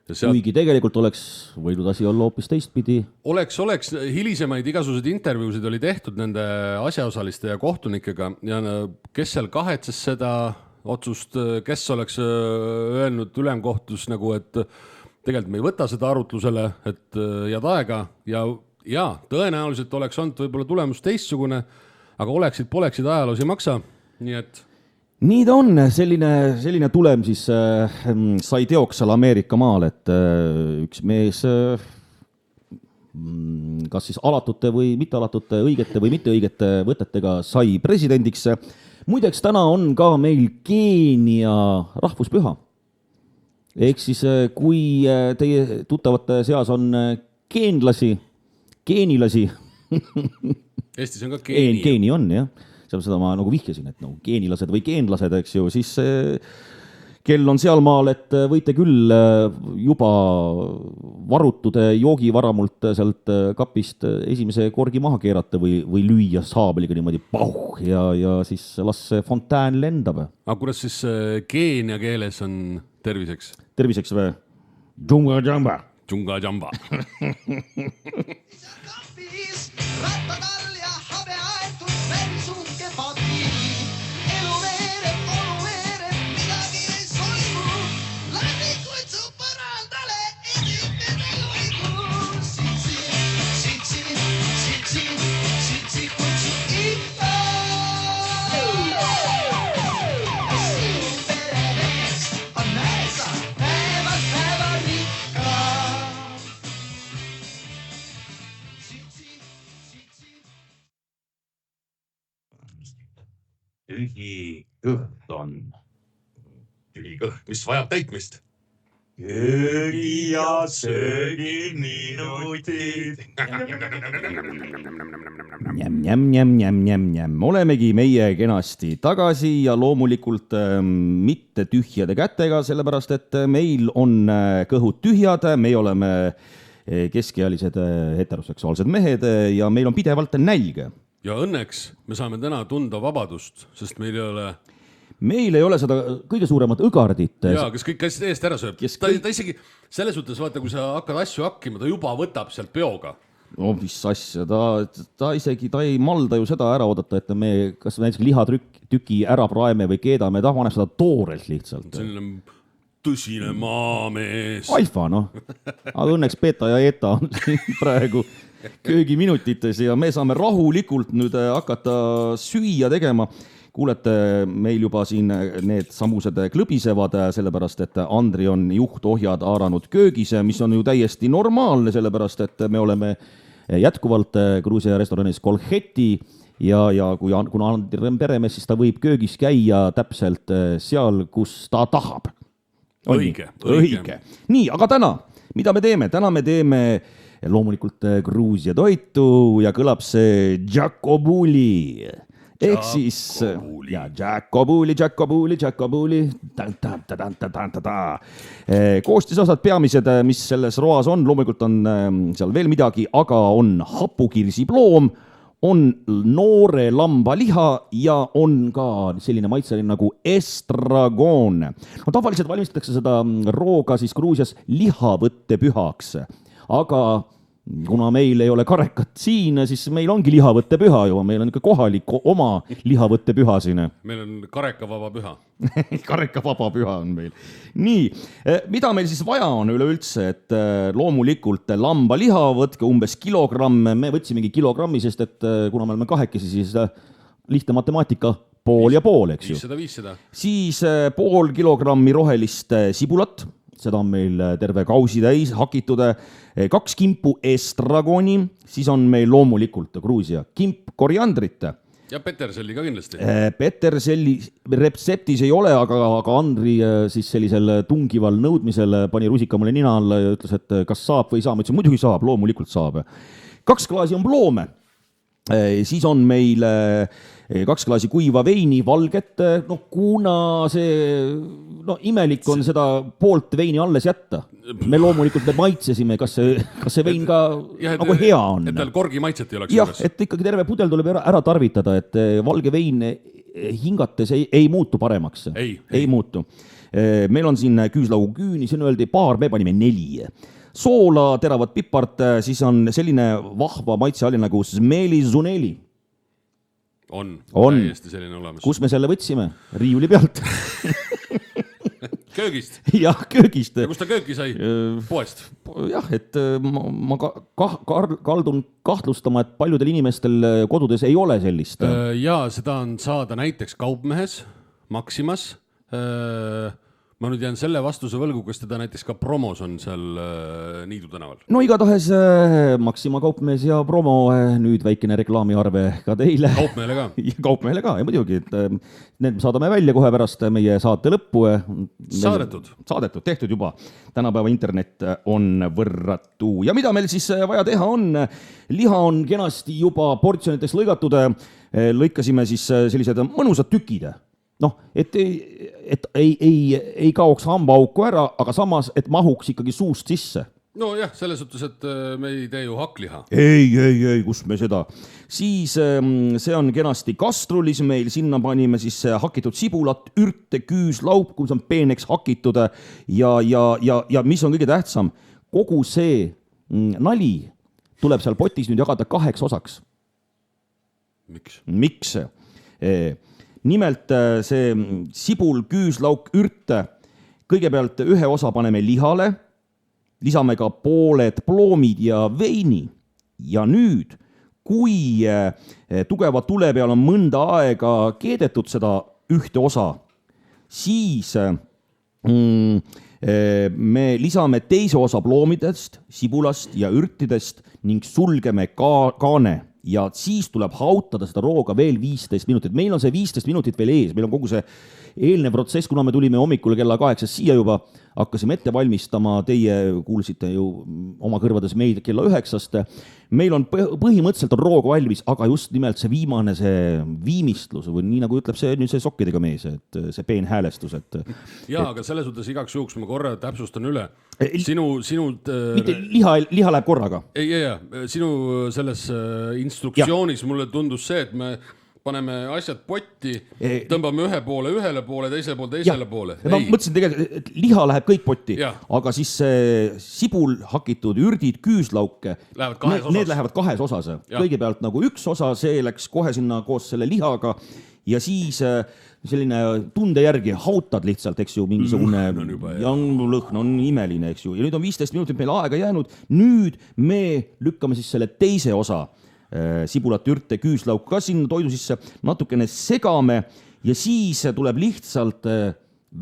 Kuigi tegelikult oleks võidud asi olla hoopis teistpidi. Oleks hilisemaid igasuguseid intervjuusid oli tehtud nende asjaosaliste ja kohtunikega ja kes seal kahetses seda, otsust, kes oleks öelnud ülemkohtus nagu, et tegelikult me ei võta seda arutlusele, et jääd aega ja tõenäoliselt oleks olnud võib-olla tulemus teistsugune, aga oleksid ajaloos ei maksa, nii et nii ta on, selline tulem siis sai teoks seal Ameerika maal, et üks mees kas siis alatute või mittealatute, õigete või mitteõigete võtetega sai presidendiks. Muideks täna on ka meil Keenia rahvuspüha. Ehk siis kui teie tuttavate seas on geenilasi, Eestis on ka geeni. Geeni on, jah. Seda ma nagu vihjasin, et geenilased või geenlased, eks ju, siis kell on sealmaal, et võite küll juba varutud joogivaramult sealt kapist esimese korgi maha keerata või lüüa saabeliga niimoodi pauh ja siis las see fontään lendab. Aga kuidas siis Keenia keeles on terviseks? Terviseks või? Džunga jamba. Džunga jamba. Tühi kõht on. Tühi kõht, mis vajab täitmist. Köögi ja söögi minutid. Jäm. Olemegi meie kenasti tagasi ja loomulikult mitte tühjade kätega, sellepärast et meil on kõhud tühjad, me oleme keskealised heteroseksuaalsed mehed ja meil on pidevalt nälg. Ja õnneks me saame täna tunda vabadust, sest meil ei ole seda kõige suuremat õgardit. Jaa, kes kõik asjad eest ära sööb. Ta isegi selles suhtes, vaata, kui sa hakkad asju hakkima, ta juba võtab sealt peoga. No mis asja, ta ei malda ju seda ära oodata, et me kas näiteks lihatüki ära praeme või keedame, ta paneb seda toorelt lihtsalt. Selline tõsine maamees. Alfa, noh. Aga õnneks beta ja eta on praegu köögiminutites ja me saame rahulikult nüüd hakata süüa tegema. Kuulete, meil juba siin need samused klõbisevad, sellepärast et Andri on juhtohjad haaranud köögis, mis on ju täiesti normaalne, sellepärast et me oleme jätkuvalt Gruusia restoranis Kolheti ja kuna Andri on peremees, siis ta võib köögis käia täpselt seal, kus ta tahab. Õige. Nii, aga täna, mida me teeme? Täna me teeme loomulikult Gruusia toitu ja kõlab see Džakobuli. Ehk siis Džakobuli. Koostisosad peamised, mis selles roas on, loomulikult on seal veel midagi, aga on hapukirsiploom, on noore lambaliha ja on ka selline maitseline nagu estragoon. No tavaliselt valmistatakse seda rooga siis Gruusias lihavõttepühaks, aga kuna meil ei ole karekat siin, siis meil ongi lihavõttepüha ju, meil on ikka kohalik oma lihavõttepüha siin. Meil on karekavaba püha. Karekavaba püha on meil. Nii, mida meil siis vaja on üleüldse, et loomulikult lambaliha, võtke umbes kilogramm, me võtsimegi kilogrammi, sest et kuna me oleme kahekesi, siis lihtne matemaatika, pool ja pool, eks ju. 500. Siis pool kilogrammi rohelist sibulat, seda on meil terve kausi täis hakitud, 2 kimpu estragoni, siis on meil loomulikult Gruusia kimp koriandrit. Ja peterselli ka kindlasti. Peterselli retseptis ei ole, aga Andri siis sellisel tungival nõudmisel pani rusika mulle nina alla ja ütles, et kas saab või ei saa. Ma ütlesin, muidugi saab, loomulikult saab. 2 klaasi on ploome. Siis on meil 2 klaasi kuiva veini, valget, no kuna see imelik on seda poolt veini alles jätta. Me loomulikult maitsesime, kas see vein ka nagu hea on. Et tal korgi maitset ei oleks. Jah, et ikkagi terve pudel tuleb ära tarvitada, et valge vein hingates ei muutu paremaks. Ei muutu. Meil on siin küüslaugu küüni, siin öeldi paar, me panime 4. Soola, teravat pipart, siis on selline vahva maitseali nagu smeli zuneli. On. Täiesti selline olemas. Kus me selle võtsime? Riiuli pealt. Köögist? Jah, köögist. Ja kus ta kööki sai? Poest? Jah, et ma kaldun kahtlustama, et paljudel inimestel kodudes ei ole sellist. Ja seda on saada näiteks Kaupmehes, Maximas. Ma nüüd jään selle vastuse võlgu, kas teda näiteks ka promos on seal Niidu tänaval. No igatahes Maxima Kaupmees ja promo, nüüd väikene reklaamiarve ka teile. Kaupmehele ka. Kaupmehele ka, ja muidugi, et need saadame välja kohe pärast meie saate lõppu. Saadetud. Saadetud, tehtud juba. Tänapäeva internet on võrratu. Ja mida meil siis vaja teha on? Liha on kenasti juba portsjoniteks lõigatud. Lõikasime siis sellised mõnusad tükid. Noh, et ei kaoks hambaauku ära, aga samas, et mahuks ikkagi suust sisse. No jah, selles suhtes, et me ei tee ju hakkliha. Ei, kus me seda. Siis see on kenasti kastrulis meil, sinna panime siis hakitud sibulat, ürte, küüslaup, kui see on peeneks hakitud ja mis on kõige tähtsam, kogu see nali tuleb seal potis nüüd jagada 2 osaks. Miks? Nimelt see sibul, küüslauk, ürte, kõigepealt 1 osa paneme lihale, lisame ka pooled ploomid ja veini. Ja nüüd, kui tugeva tule peal on mõnda aega keedetud seda 1 osa, siis me lisame 2 osa ploomidest, sibulast ja ürtidest ning sulgeme kaane. Ja siis tuleb hautada seda rooga veel 15 minutit. Meil on see 15 minutit veel ees. Meil on kogu see eelne protsess, kuna me tulime hommikul kella 8 siia juba, hakkasime ette valmistama. Teie kuulsite ju oma kõrvades meid kella 9. Meil on põhimõtteliselt on roog valmis, aga just nimelt see viimane, see viimistlus, või nii nagu ütleb see sokkidega mees, et see peenhäälestus. Jaa, aga selles suhtes igaks juhuks ma korra täpsustan üle. Mitte liha läheb korraga. Sinu selles instruktsioonis mulle tundus see, et me paneme asjad potti, tõmbame ühe poole ühele poole, teisele poole teisele poole. Ma mõtlesin tegelikult, et liha läheb kõik potti, aga siis sibul, hakitud ürdid, küüslauke, need lähevad 2 osas. Kõigepealt nagu 1 osa, see läks kohe sinna koos selle lihaga ja siis selline tunde järgi hautad lihtsalt, eks ju, mingisugune lõhn on imeline, eks ju. Ja nüüd on 15 minutit meil aega jäänud. Nüüd me lükkame siis selle teise osa sibulat, ürte, küüslauk ka sinna toidu sisse, natukene segame ja siis tuleb lihtsalt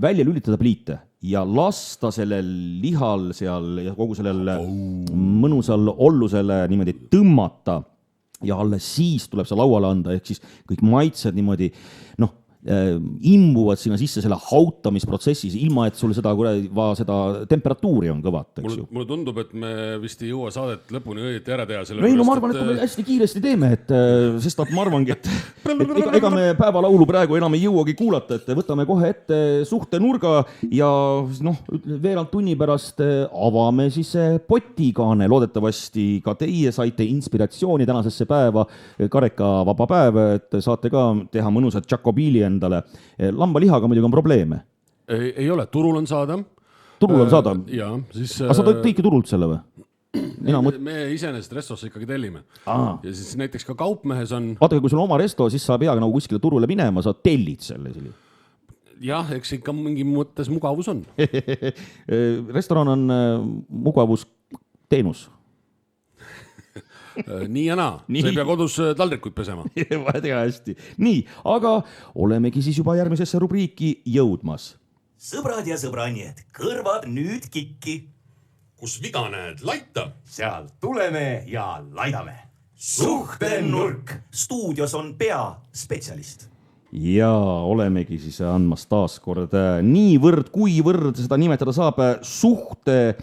välja lülitada pliite ja lasta sellel lihal seal ja kogu sellel mõnusal ollusele niimoodi tõmmata ja alles siis tuleb see lauale anda, ehk siis kõik maitsed niimoodi, imbuvad sinna sisse selle hautamisprotsessis, ilma et sul seda temperatuuri on kõvat, eks ju. Mulle tundub, et me vist ei jõua saadet lõpuni õieti ära teha. Ma arvan, et me hästi kiiresti teeme, sest ma arvangi, et ega me päevalaulu praegu enam ei jõuagi kuulata, et võtame kohe ette suhte nurga ja veerand tunni pärast avame siis potikaane. Loodetavasti ka teie saite inspiratsiooni tänasesse päeva, Kareka vaba päev, et saate ka teha mõnusat Jacobili endale. Lambalihaga muidugi on probleeme. Ei ole, turul on saada. Turul on saada? Jaa. Aga sa tõid kõike turult selle või? Me iseenesest restosse ikkagi tellime. Ja siis näiteks ka Kaupmehes on... Vaata, kui sul on oma resto, siis sa peagi nagu kuskile turule minema, sa tellid selle. Jah, eks ikka mingi mõttes mugavus on. Restoran on mugavus teenus. Nii ja naa, sa ei pea kodus taldrikuid pesema. Väga hästi. Nii, aga olemegi siis juba järgmisesse rubriiki jõudmas. Sõbrad ja sõbranied, kõrvad nüüd kikki. Kus viga näed, laita. Seal tuleme ja laidame. Suhtenurk. Stuudios on peaspetsialist. Ja olemegi siis andmas taas kord niivõrd, kuivõrd seda nimetada saab suhte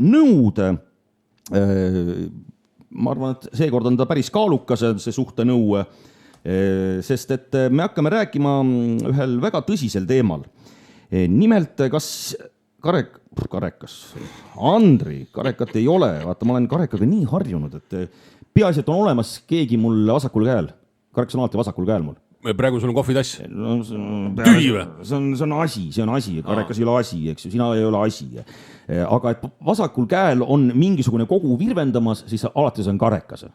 nõud. Ma arvan, et seekord on ta päris kaalukas, see suhtenõu, sest et me hakkame rääkima ühel väga tõsisel teemal. Nimelt, kas Andri, Karekat ei ole, vaata, ma olen Karekaga nii harjunud, et peaasi, et on olemas keegi mul vasakul käel. Karekas on alati vasakul käel mul. Praegu sul on kohvitass. Tühi või? See on asi, Karekas ei ole asi, eks ju, sina ei ole asi. Aga et vasakul käel on mingisugune kogu virvendamas, siis alati see on Karekas.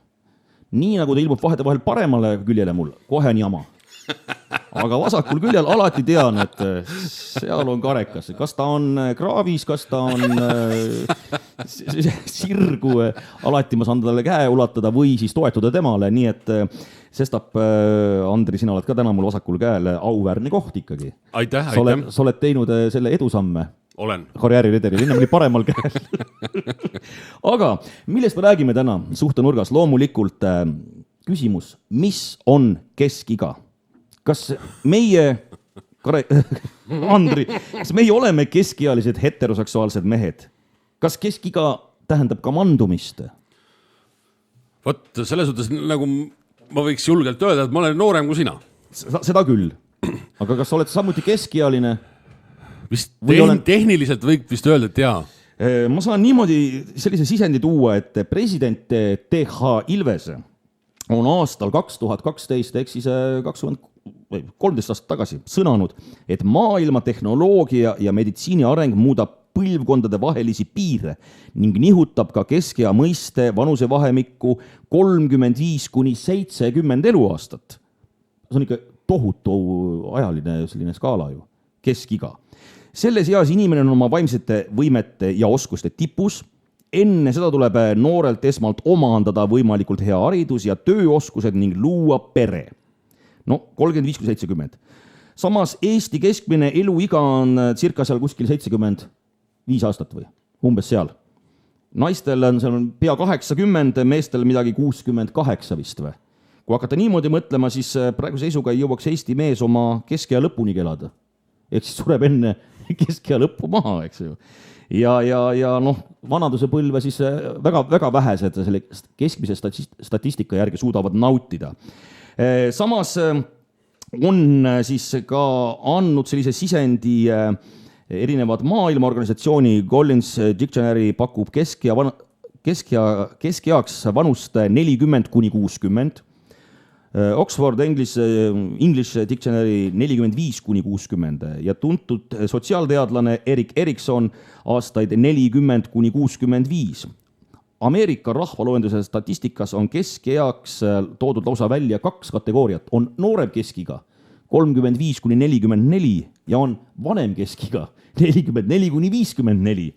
nii nagu ta ilmub vahetevahel paremale küljele mul, kohe on jama. Aga vasakul küljel alati tean, et seal on karekas. Kas ta on kraavis, kas ta on sirgu, alati ma saan talle käe ulatada või siis toetuda temale, nii et sestap, Andri, sina oled ka täna mul vasakul käel auväärne koht ikkagi. Aitäh. Sa oled teinud selle edusamme. Olen. Karjääriredeli, enne oli paremal käel. Aga millest me räägime täna suhtenurgas? Loomulikult küsimus, mis on keskiga? Kas meie, Andri, kas meie oleme keskealised heteroseksuaalsed mehed? Kas keskiga tähendab ka mandumist? Vot selles suhtes, nagu ma võiks julgelt öelda, et ma olen noorem kui sina. Seda küll. Aga kas oled samuti keskealine? Vist tehniliselt võib vist öelda, et jaa. Ma saan niimoodi sellise sisendi tuua, et president T.H. Ilves on aastal 2012 ehk siis 13 aastat tagasi sõnanud, et maailma tehnoloogia ja meditsiini areng muudab põlvkondade vahelisi piire ning nihutab ka keskea mõiste vanusevahemikku 35–70 eluaastat. See on ikka tohutu ajaline selline skaala ju, keskiga. Selles eas inimene on oma vaimsete võimete ja oskuste tipus. Enne seda tuleb noorelt esmalt omandada võimalikult hea haridus ja tööoskused ning luua pere. No 35–70. Samas Eesti keskmine eluiga on circa seal kuskil 75 aastat või umbes seal. Naistel on seal pea 80, meestel midagi 68 vist või. Kui hakata niimoodi mõtlema, siis praegu seisuga ei jõuaks Eesti mees oma keskea lõpuni kelada. Ehk siis sureb enne keskea lõppu maha, eks ju. Ja vanaduse põlve siis väga vähesed selle keskmise statistika järgi suudavad nautida. Samas on siis ka andnud sellise sisendi erinevad maailmaorganisatsiooni. Collins Dictionary pakub keskeaks vanust 40–60. Oxford English Dictionary 45–60 ja tuntud sotsiaalteadlane Erik Erikson aastaid 40–65. Ameerika rahvaloenduse statistikas on keskeaks toodud lausa välja 2 kategooriat. On noorem keskiga 35–44 ja on vanem keskiga 44–54.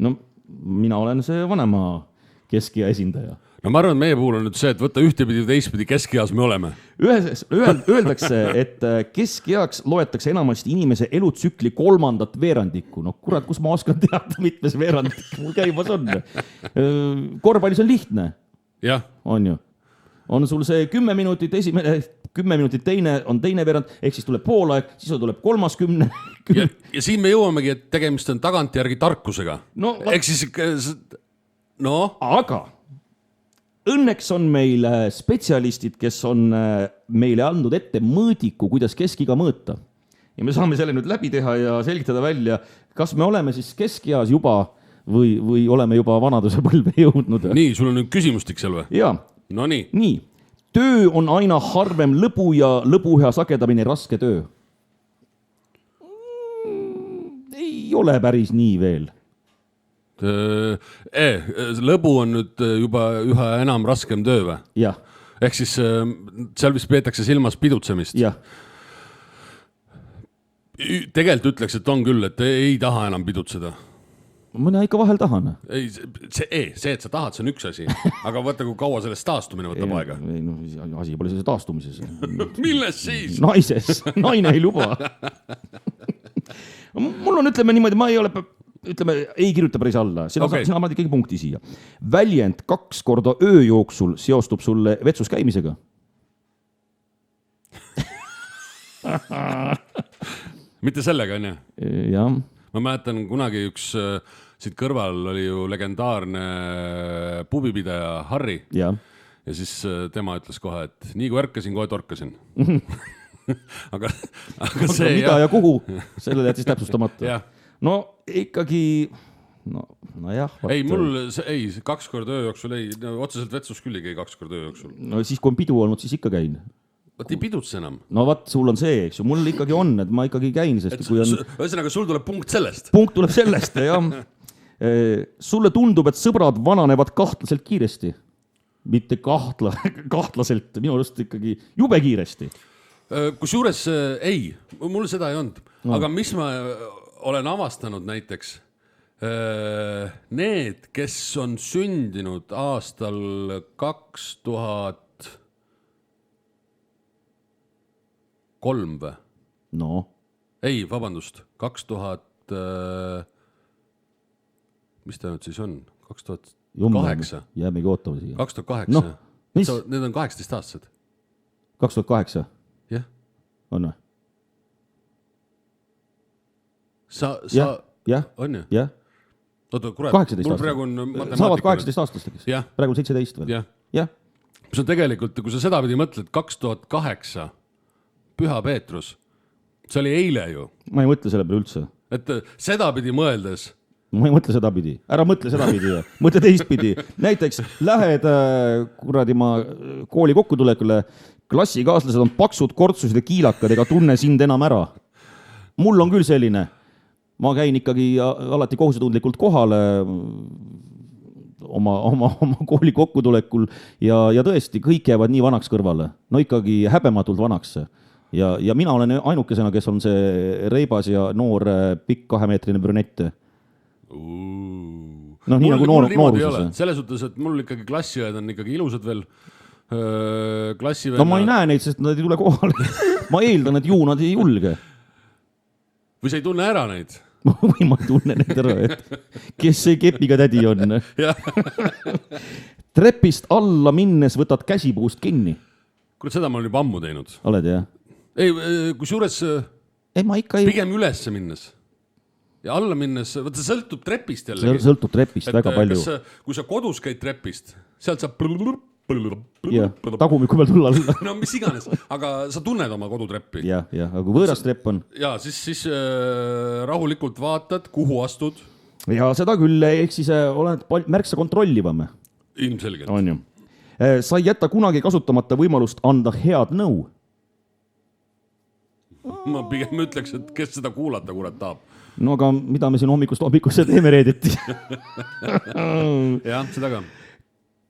No mina olen see vanema keskea esindaja. No ma arvan, et meie puhul on nüüd see, et võtta ühtepidi või teistpidi keskeas me oleme. Öeldakse, et keskeaks loetakse enamasti inimese elutsükli 3. veerandikku. No kurat, kus ma oskan teada, mitmes veerandik mul käimas on. Korvpallis on lihtne. Jah. On ju. On sul see 10 minutit esimene, 10 minutit teine on teine veerand, ehk siis tuleb poolaeg, siis tuleb 30. Ja siin me jõuamegi, et tegemist on tagantjärgi tarkusega. No, ehk siis, Aga õnneks on meil spetsialistid, kes on meile andnud ette mõõdiku, kuidas keskiga mõõta. Ja me saame selle nüüd läbi teha ja selgitada välja, kas me oleme siis keskeas juba või oleme juba vanaduse põlve jõudnud. Nii, sul on nüüd küsimustik seal või? Jaa. No nii. Nii. Töö on aina harvem lõbu ja lõbuhea sagedamine raske töö. Ei ole päris nii veel. Lõbu on nüüd juba üha enam raskem töö või? Jah. Ehk siis seal vist peetakse silmas pidutsemist. Jah. Tegelikult ütleks, et on küll, et ei taha enam pidutseda. Mina ikka vahel tahan. Ei, see, et sa tahad, see on üks asi. Aga vaata, kui kaua sellest taastumine võtab aega. Ei, asi pole selles taastumises. Milles siis? Naises. Naine ei luba. Mul on, ütleme niimoodi, ma ei ole... ei kirjuta päris alla. Sina maad ikkagi punkti siia. Väljend 2 korda öö jooksul seostub sulle vetsus käimisega. Mitte sellega, on ju? Jah. Ma mäletan kunagi üks siit kõrval oli ju legendaarne pubipidaja Harri. Ja siis tema ütles kohe, et nii kui ärkasin, kohe torkasin. aga see... Mida ja kuhu? Sellele jättis täpsustamata. Jah. No ikkagi, no jah. Ei, mul 2 korda öö jooksul otseselt vetsus küll ei käi 2 korda öö jooksul. No siis, kui on pidu olnud, siis ikka käin. Vaat ei pidutse enam. No vaat, sul on see, eks ju, mul ikkagi on, et ma ikkagi käin, sest kui on... Ühesõnaga, sul tuleb punkt sellest. Punkt tuleb sellest, jah. Sulle tundub, et sõbrad vananevad kahtlaselt kiiresti. mitte kahtlaselt, minu arust ikkagi jube kiiresti. Kusjuures ei, mul seda ei olnud. Aga mis ma olen avastanud näiteks, need, kes on sündinud aastal 2003 või? No. Ei, vabandust, 2000, mis ta nüüd siis on? 2008. Jäämegi ootama siia. 2008. No, mis? Need on 18 aastased. 2008? Jah. On või? Jah. On ju? Jah. Oota, kurat, 18 mul praegu on matemaatika. Saavad 18 aastasteks. Jah. Praegu 17 veel. Jah. Mis on tegelikult, kui sa seda pidi mõtled, 2008 Püha Peetrus, see oli eile ju. Ma ei mõtle selle peale üldse. Et seda pidi mõeldes. Ma ei mõtle seda pidi. Ära mõtle seda pidi. Mõtle teist pidi. Näiteks lähed kooli kokkutulekule, klassikaaslased on paksud, kortsused ja kiilakad ega tunne sind enam ära. Mul on küll selline. Ma käin ikkagi alati kohusetundlikult kohale oma kooli kokkutulekul ja tõesti, kõik jäävad nii vanaks kõrvale. No ikkagi häbematult vanaks. Ja mina olen ainukesena, kes on see reibas ja noor pikk 2-meetrine brünett. No nii nagu nooruses. Selles suhtes, et mul ikkagi klassiõed on ikkagi ilusad veel. No ma ei näe neid, sest nad ei tule kohale. Ma eeldan, et ju nad ei julge. Või sa ei tunne ära neid? Või ma ei tunne neid ära, et kes see kepiga tädi on. Trepist alla minnes võtad käsipuust kinni. Kuule, seda ma olen juba ammu teinud. Oled, jah? Ei, kusjuures pigem ülesse minnes. Ja alla minnes, võtta sõltub trepist jällegi. Sõltub trepist väga palju. Kui sa kodus käid trepist, sealt saab tagumiku peal tulla. No mis iganes, aga sa tunned oma kodutreppi. Jah, aga kui võõras trepp on. Ja siis rahulikult vaatad, kuhu astud. Ja seda küll, ehk siis oled märksa kontrollivame. Ilmselgelt. On ju. Sa ei jätta kunagi kasutamata võimalust anda head nõu. Ma pigem ütleks, et kes seda kuulata kurat tahab. No aga mida me siin hommikusse teeme reedeti? Jah, seda ka.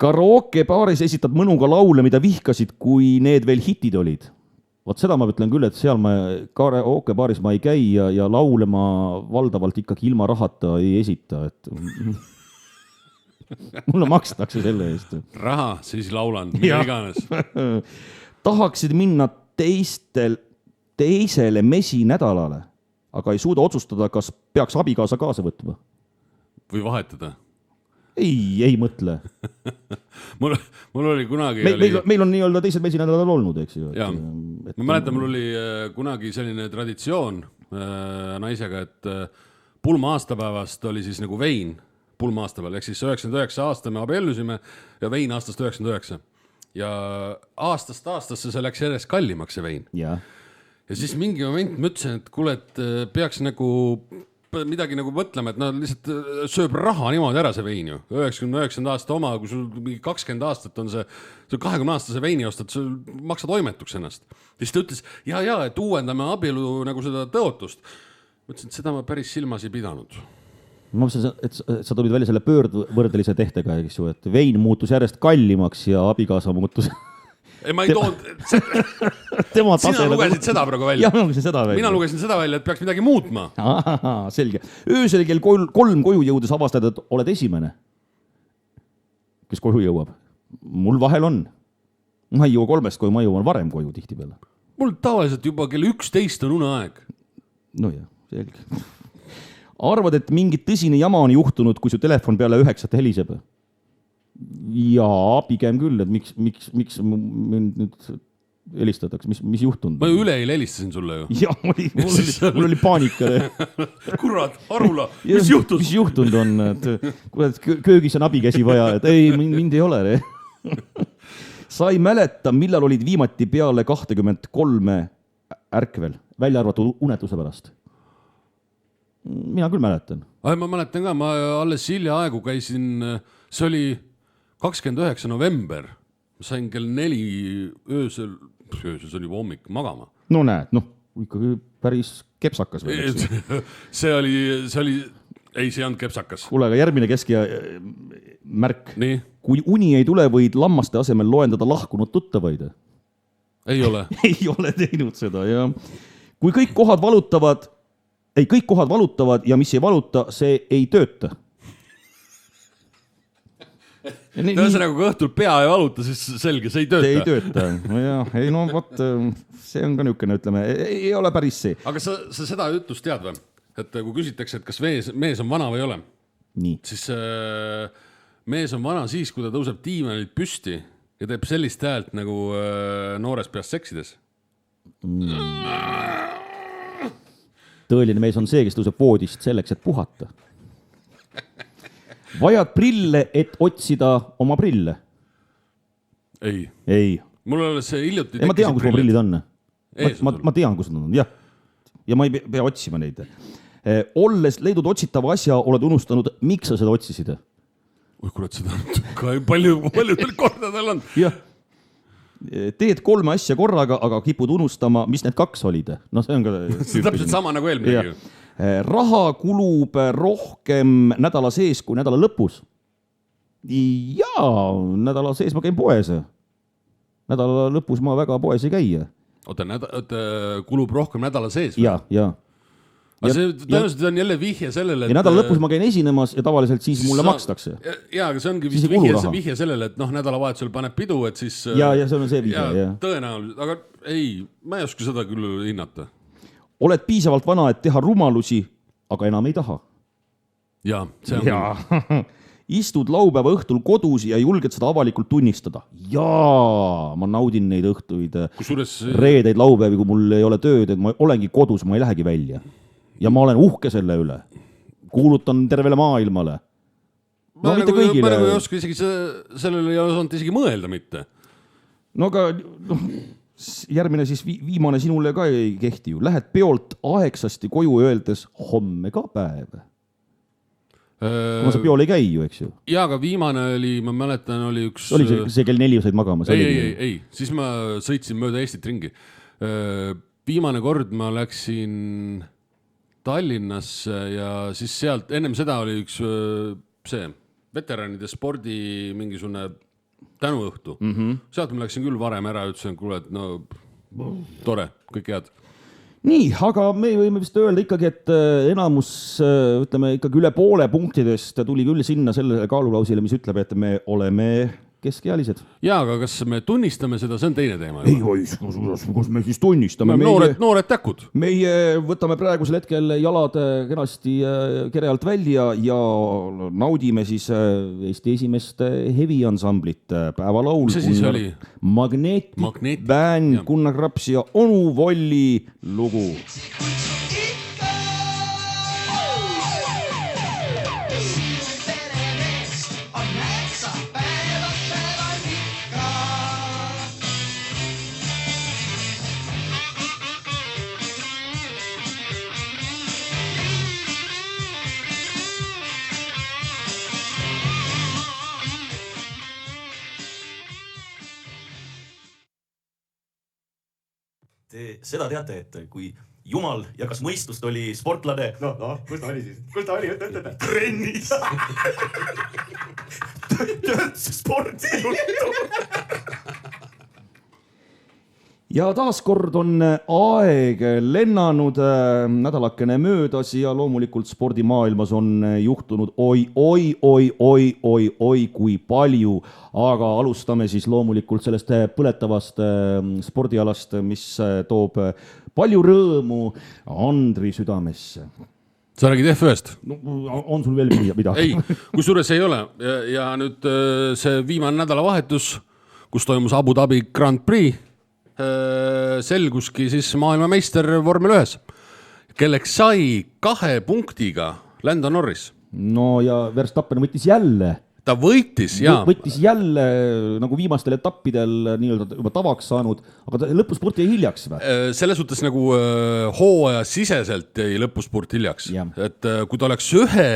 Karaoke baaris esitad mõnuga laule, mida vihkasid, kui need veel hitid olid. Vot seda ma ütlen küll, et seal karaoke baaris ma ei käi ja laule ma valdavalt ikkagi ilma rahata ei esita. Mulle makstakse selle eest. Raha, siis laulan, mida iganes. Tahaksid minna teisele mesinädalale, aga ei suuda otsustada, kas peaks abikaasa kaasa võtma. Või vahetada? Ei mõtle. Mul oli kunagi... Meil on nii-öelda teised mesinädalal olnud, eks ju. Ma mäletan, mul oli kunagi selline traditsioon naisega, et pulma aastapäevast oli siis nagu vein pulma aastapäeval, ehk siis 99 aasta me abiellusime ja vein aastast 99. Ja aastast aastasse see läks järjest kallimaks see vein. Ja siis mingi moment ma ütlesin, et kuule, et peaks nagu midagi nagu mõtlema, et lihtsalt sööb raha niimoodi ära see vein ju. 99 aasta oma, kui sul 20 aastat on see 20 aastase veini ostad, sul maksa toimetuks ennast. Siis ta ütles, ja, et uuendame abielu nagu seda tõotust. Ma ütlesin, et seda ma päris silmas ei pidanud. Ma mõtlesin, et sa tulid välja selle pöördvõrdelise tehtega, eks ju, et vein muutus järjest kallimaks ja abikaasa muutus... Ei, ma ei toonud... Sina lugesid seda praegu välja. Jah, ma lugesin seda välja. Mina lugesin seda välja, et peaks midagi muutma. Selge. Öösel kell 3 koju jõudes avastad, et oled esimene, kes koju jõuab. Mul vahel on. Ma ei jõua 3-st koju, ma jõuan varem koju tihti peale. Mul tavaliselt juba kell 11 on uneaeg. No jah, selge. Arvad, et mingi tõsine jama on juhtunud, kui su telefon peale 9 heliseb? Jaa, pigem küll, et miks mind nüüd helistatakse, mis juhtunud? Ma ju üleeile helistasin sulle ju. Jah, mul oli paanika. Kurat, Arula, mis juhtunud? Mis juhtunud on? Kurat, köögis on abikäsi vaja, et ei, mind ei ole. Sa ei mäleta, millal olid viimati peale 23 ärkvel, välja arvatud unetuse pärast? Mina küll mäletan. Ma mäletan ka, ma alles hilja aegu käisin, see oli 29. november, ma sain kell 4 öösel, see oli hommik magama. No näed, ikkagi päris kepsakas. See oli ei, see on kepsakas. Kuule, aga järgmine keskja märk. Nii? Kui uni ei tule, võid lammaste asemel loendada lahkunud tuttavaid. Ei ole. Ei ole teinud seda, jah. Kui kõik kohad valutavad ja mis ei valuta, see ei tööta. Ühesõnaga, kui õhtul pea ei valuta, siis selge, see ei tööta. See ei tööta. Ei no, võt, see on ka niisugune, ütleme, ei ole päris see. Aga sa seda ütlust tead või? Et kui küsitakse, et kas mees on vana või ei ole, nii. Siis mees on vana siis, kui ta tõuseb diivanilt püsti ja teeb sellist häält nagu noores peast seksides. Tõeline mees on see, kes tõuseb voodist selleks, et puhata. Vajad prille, et otsida oma prille? Ei. Mul oli see hiljuti... Ma tean, kus mu prillid on. Ma tean, kus nad on, jah. Ja ma ei pea otsima neid. Olles leidnud otsitava asja, oled unustanud, miks sa seda otsisid? Oi, kurat, seda palju kordadel on. Jah. Teed 3 asja korraga, aga kipud unustama, mis need 2 olid. No see on ka... See on täpselt sama nagu eelmine. Raha kulub rohkem nädala sees kui nädala lõpus. Jaa, nädala sees ma käin poes. Nädala lõpus ma väga poes ei käi. Oota, kulub rohkem nädala sees? Jaa. Aga see tõenäoliselt on jälle vihje sellele, et... Ja nädala lõpus ma käin esinemas ja tavaliselt siis mulle makstakse. Jaa, aga see ongi vist vihje sellele, et nädalavahetusel paneb pidu, et siis... Ja see on see vihje, jah. Tõenäoliselt, aga ei, ma ei oska seda küll hinnata. Oled piisavalt vana, et teha rumalusi, aga enam ei taha. Jaa, see on küll. Istud laupäeva õhtul kodus ja julged seda avalikult tunnistada. Jaa, ma naudin neid õhtuid. Reedeid laupäevi, kui mul ei ole tööd, et ma olengi kodus, ma ei lähegi välja. Ja ma olen uhke selle üle. Kuulutan tervele maailmale. Ma ei oska isegi sellele ei osanud isegi mõelda mitte. No aga järgmine siis viimane sinule ka ei kehti ju. Lähed peolt aegsasti koju öeldes homme ka päev. Ma see peol ei käi ju, eks ju. Jaa, aga viimane oli, ma mäletan, oli üks... Oli see kell 4 said magama? Ei. Siis ma sõitsin mööda Eestit ringi. Viimane kord ma läksin Tallinnasse ja siis sealt, ennem seda oli üks veteranide spordi mingisugune tänuõhtu. Sealt ma läksin küll varem ära ja ütlesin, kuule, et no tore, kõik head. Nii, aga me võime vist öelda ikkagi, et enamus, ütleme ikkagi üle poole punktidest tuli küll sinna sellele kaalulausile, mis ütleb, et me oleme keskealised. Jaa, aga kas me tunnistame seda, see on teine teema. Ei, kus me siis tunnistame? Noored täkud. Meie võtame praegusel hetkel jalad kenasti kere alt välja ja naudime siis Eesti esimest heavy-ansamblit päevalaul. Mis see siis oli? Magnetic Band, Gunnar Kraps ja Onu Volli lugu. Te seda teate, et kui Jumal jagas mõistust, oli sportlane... No, kus ta oli siis? Kus ta oli? Trennis. Töötse spordi juttu. Ja taaskord on aeg lennanud nädalakene möödas ja loomulikult spordimaailmas on juhtunud oi kui palju, aga alustame siis loomulikult sellest põletavast spordialast, mis toob palju rõõmu Andri südamesse. Sa räägid F1-st? No, on sul veel midagi? Ei, kusjuures ei ole. Ja nüüd see viimane nädalavahetus, kus toimus Abu Dhabi Grand Prix, selguski siis maailmameister vormel 1, kelleks sai 2 punktiga Lando Norris. No ja Verstappen võttis jälle. Ta võitis, jaa. Võttis jälle nagu viimastel etappidel nii-öelda juba tavaks saanud, aga ta lõpuspurt jäi hiljaks või? Selles suhtes nagu hooaja siseselt jäi lõpuspurt hiljaks. Ja. Et kui ta oleks ühe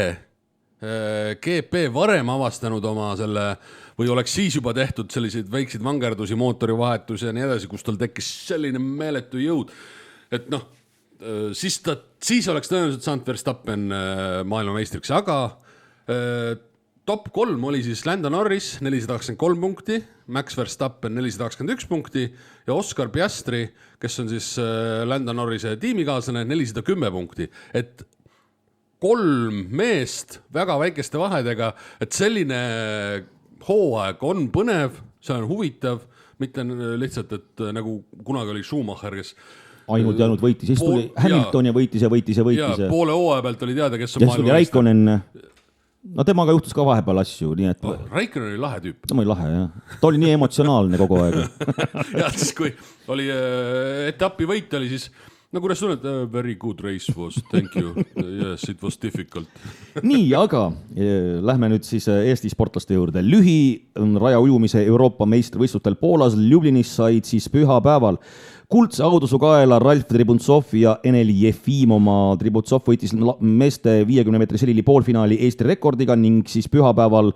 GP varem avastanud oma selle või oleks siis juba tehtud selliseid väikseid vangerdusi, mootorivahetusi ja nii edasi, kus tal tekkis selline meeletu jõud, et noh, siis oleks tõenäoliselt saanud Verstappen maailmameistriks, aga top 3 oli siis Lando Norris 423 punkti, Max Verstappen 421 punkti ja Oscar Piastri, kes on siis Lando Norrise tiimikaaslane, 410 punkti. Et 3 meest väga väikeste vahedega, et selline hooaeg on põnev, see on huvitav, mitte lihtsalt, et nagu kunagi oli Schumacher, kes ainult ja ainult võitis, siis tuli Hamilton ja võitis. Ja poole hooaja pealt oli teada, kes on maailma Raikkonen. No temaga juhtus ka vahepeal asju, nii et... Raikkonen oli lahe tüüp. Ta oli lahe, jah. Ta oli nii emotsionaalne kogu aeg. Ja siis kui oli etapi võit, oli siis... No kuidas tunned? Very good race was, thank you. Yes, it was difficult. Nii, aga lähme nüüd siis Eesti sportlaste juurde. Raja ujumise Euroopa meistrivõistlustel Poolas Ljubljanis said siis pühapäeval kuldse audusu kaela Ralf Tribuntsov ja Enel Jefimova. Tribuntsov võitis meeste 50 meetri selili poolfinaali Eesti rekordiga ning siis pühapäeval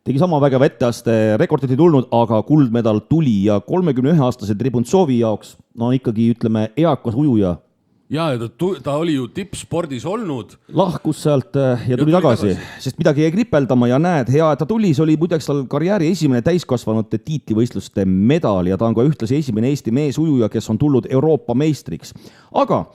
tegi sama vägeva etteaste, rekordit ei tulnud, aga kuldmedal tuli ja 31-aastase Tribuntsovi jaoks, no ikkagi ütleme eakas ujuja. Ja ta oli ju tippspordis olnud. Lahkus sealt ja tuli tagasi, sest midagi jäi kripeldama ja näed, hea, et ta tuli, see oli muideks tal karjääri esimene täiskasvanute tiitlivõistluste medal ja ta on ka ühtlasi esimene Eesti meesujuja, kes on tulnud Euroopa meistriks. Aga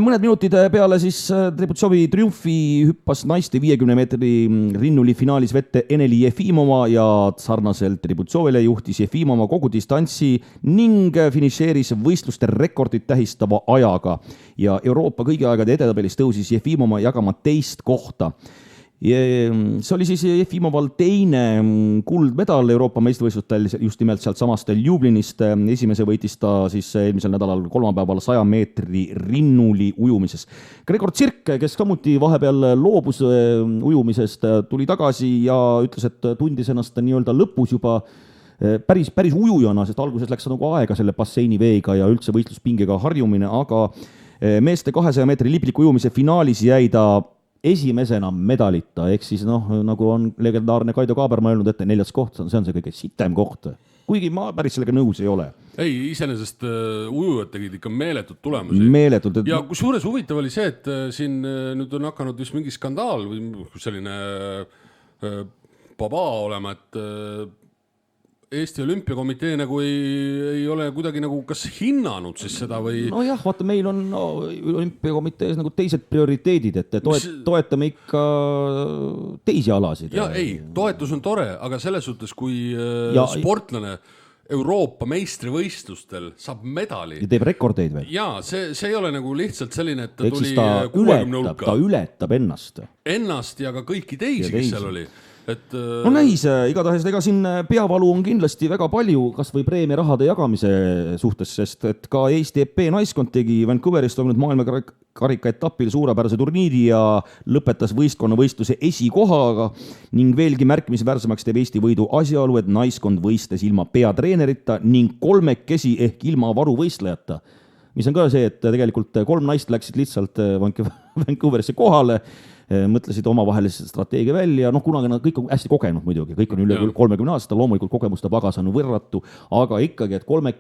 mõned minutid peale siis Tributsovi triumfi hüppas naiste 50 meetri rinnuli finaalis vette Eneli Jefimova ja sarnaselt Tributsovile juhtis Jefimova kogu distantsi ning finišeeris võistluste rekordit tähistava ajaga. Ja Euroopa kõigi aegade edetabelis tõusis Jefimova jagama 2. kohta. See oli siis Jefimoval teine kuldmedal Euroopa meistrivõistlustel just nimelt sealt samast Ljubljanist. Esimese võitis ta siis eelmisel nädalal kolmapäeval 100 meetri rinnuli ujumises. Gregor Tsirk, kes samuti vahepeal loobus ujumisest, tuli tagasi ja ütles, et tundis ennast nii-öelda lõpus juba päris ujujana, sest alguses läks nagu aega selle basseini veega ja üldse võistluspingega harjumine, aga meeste 200 meetri libliku ujumise finaalis jäi ta esimesena medalita, ehk siis nagu on legendaarne Kaido Kaaberma öelnud, et 4. koht, see on see kõige sitem koht. Kuigi ma päris sellega nõus ei ole. Ei, iseenesest ujujad tegid ikka meeletud tulemusi. Meeletult. Ja kusjuures huvitav oli see, et siin nüüd on hakanud just mingi skandaal või selline baba olema, et Eesti Olümpiakomitee nagu ei ole kuidagi nagu kas hinnanud siis seda või... No jah, vaata, meil on Olümpiakomitees nagu teised prioriteedid, et toetame ikka teisi alasid. Ja ei, toetus on tore, aga selles suhtes, kui sportlane Euroopa meistrivõistlustel saab medali. Ja teeb rekordeid veel. Ja, see ei ole nagu lihtsalt selline, et ta tuli 60 hulka. Ta ületab ennast. Ennast ja ka kõiki teisi, kes seal oli. No näis, igatahes ega siin peavalu on kindlasti väga palju, kas või preemiarahade jagamise suhtes, sest et ka Eesti EP naiskond tegi Vancouveris toimunud maailmakarika etapil suurepärase turniiri ja lõpetas võistkonnavõistluse esikohaga ning veelgi märkimisväärsemaks teeb Eesti võidu asjaolu, et naiskond võistles ilma peatreenerita ning 3 ehk ilma varuvõistlejata. Mis on ka see, et tegelikult 3 naist läksid lihtsalt Vancouverisse kohale, mõtlesid omavahelise strateegia välja, kunagi nad kõik on hästi kogenud muidugi, kõik on üle 30 aasta, loomulikult kogemuste pagas on võrratu, aga ikkagi, et 3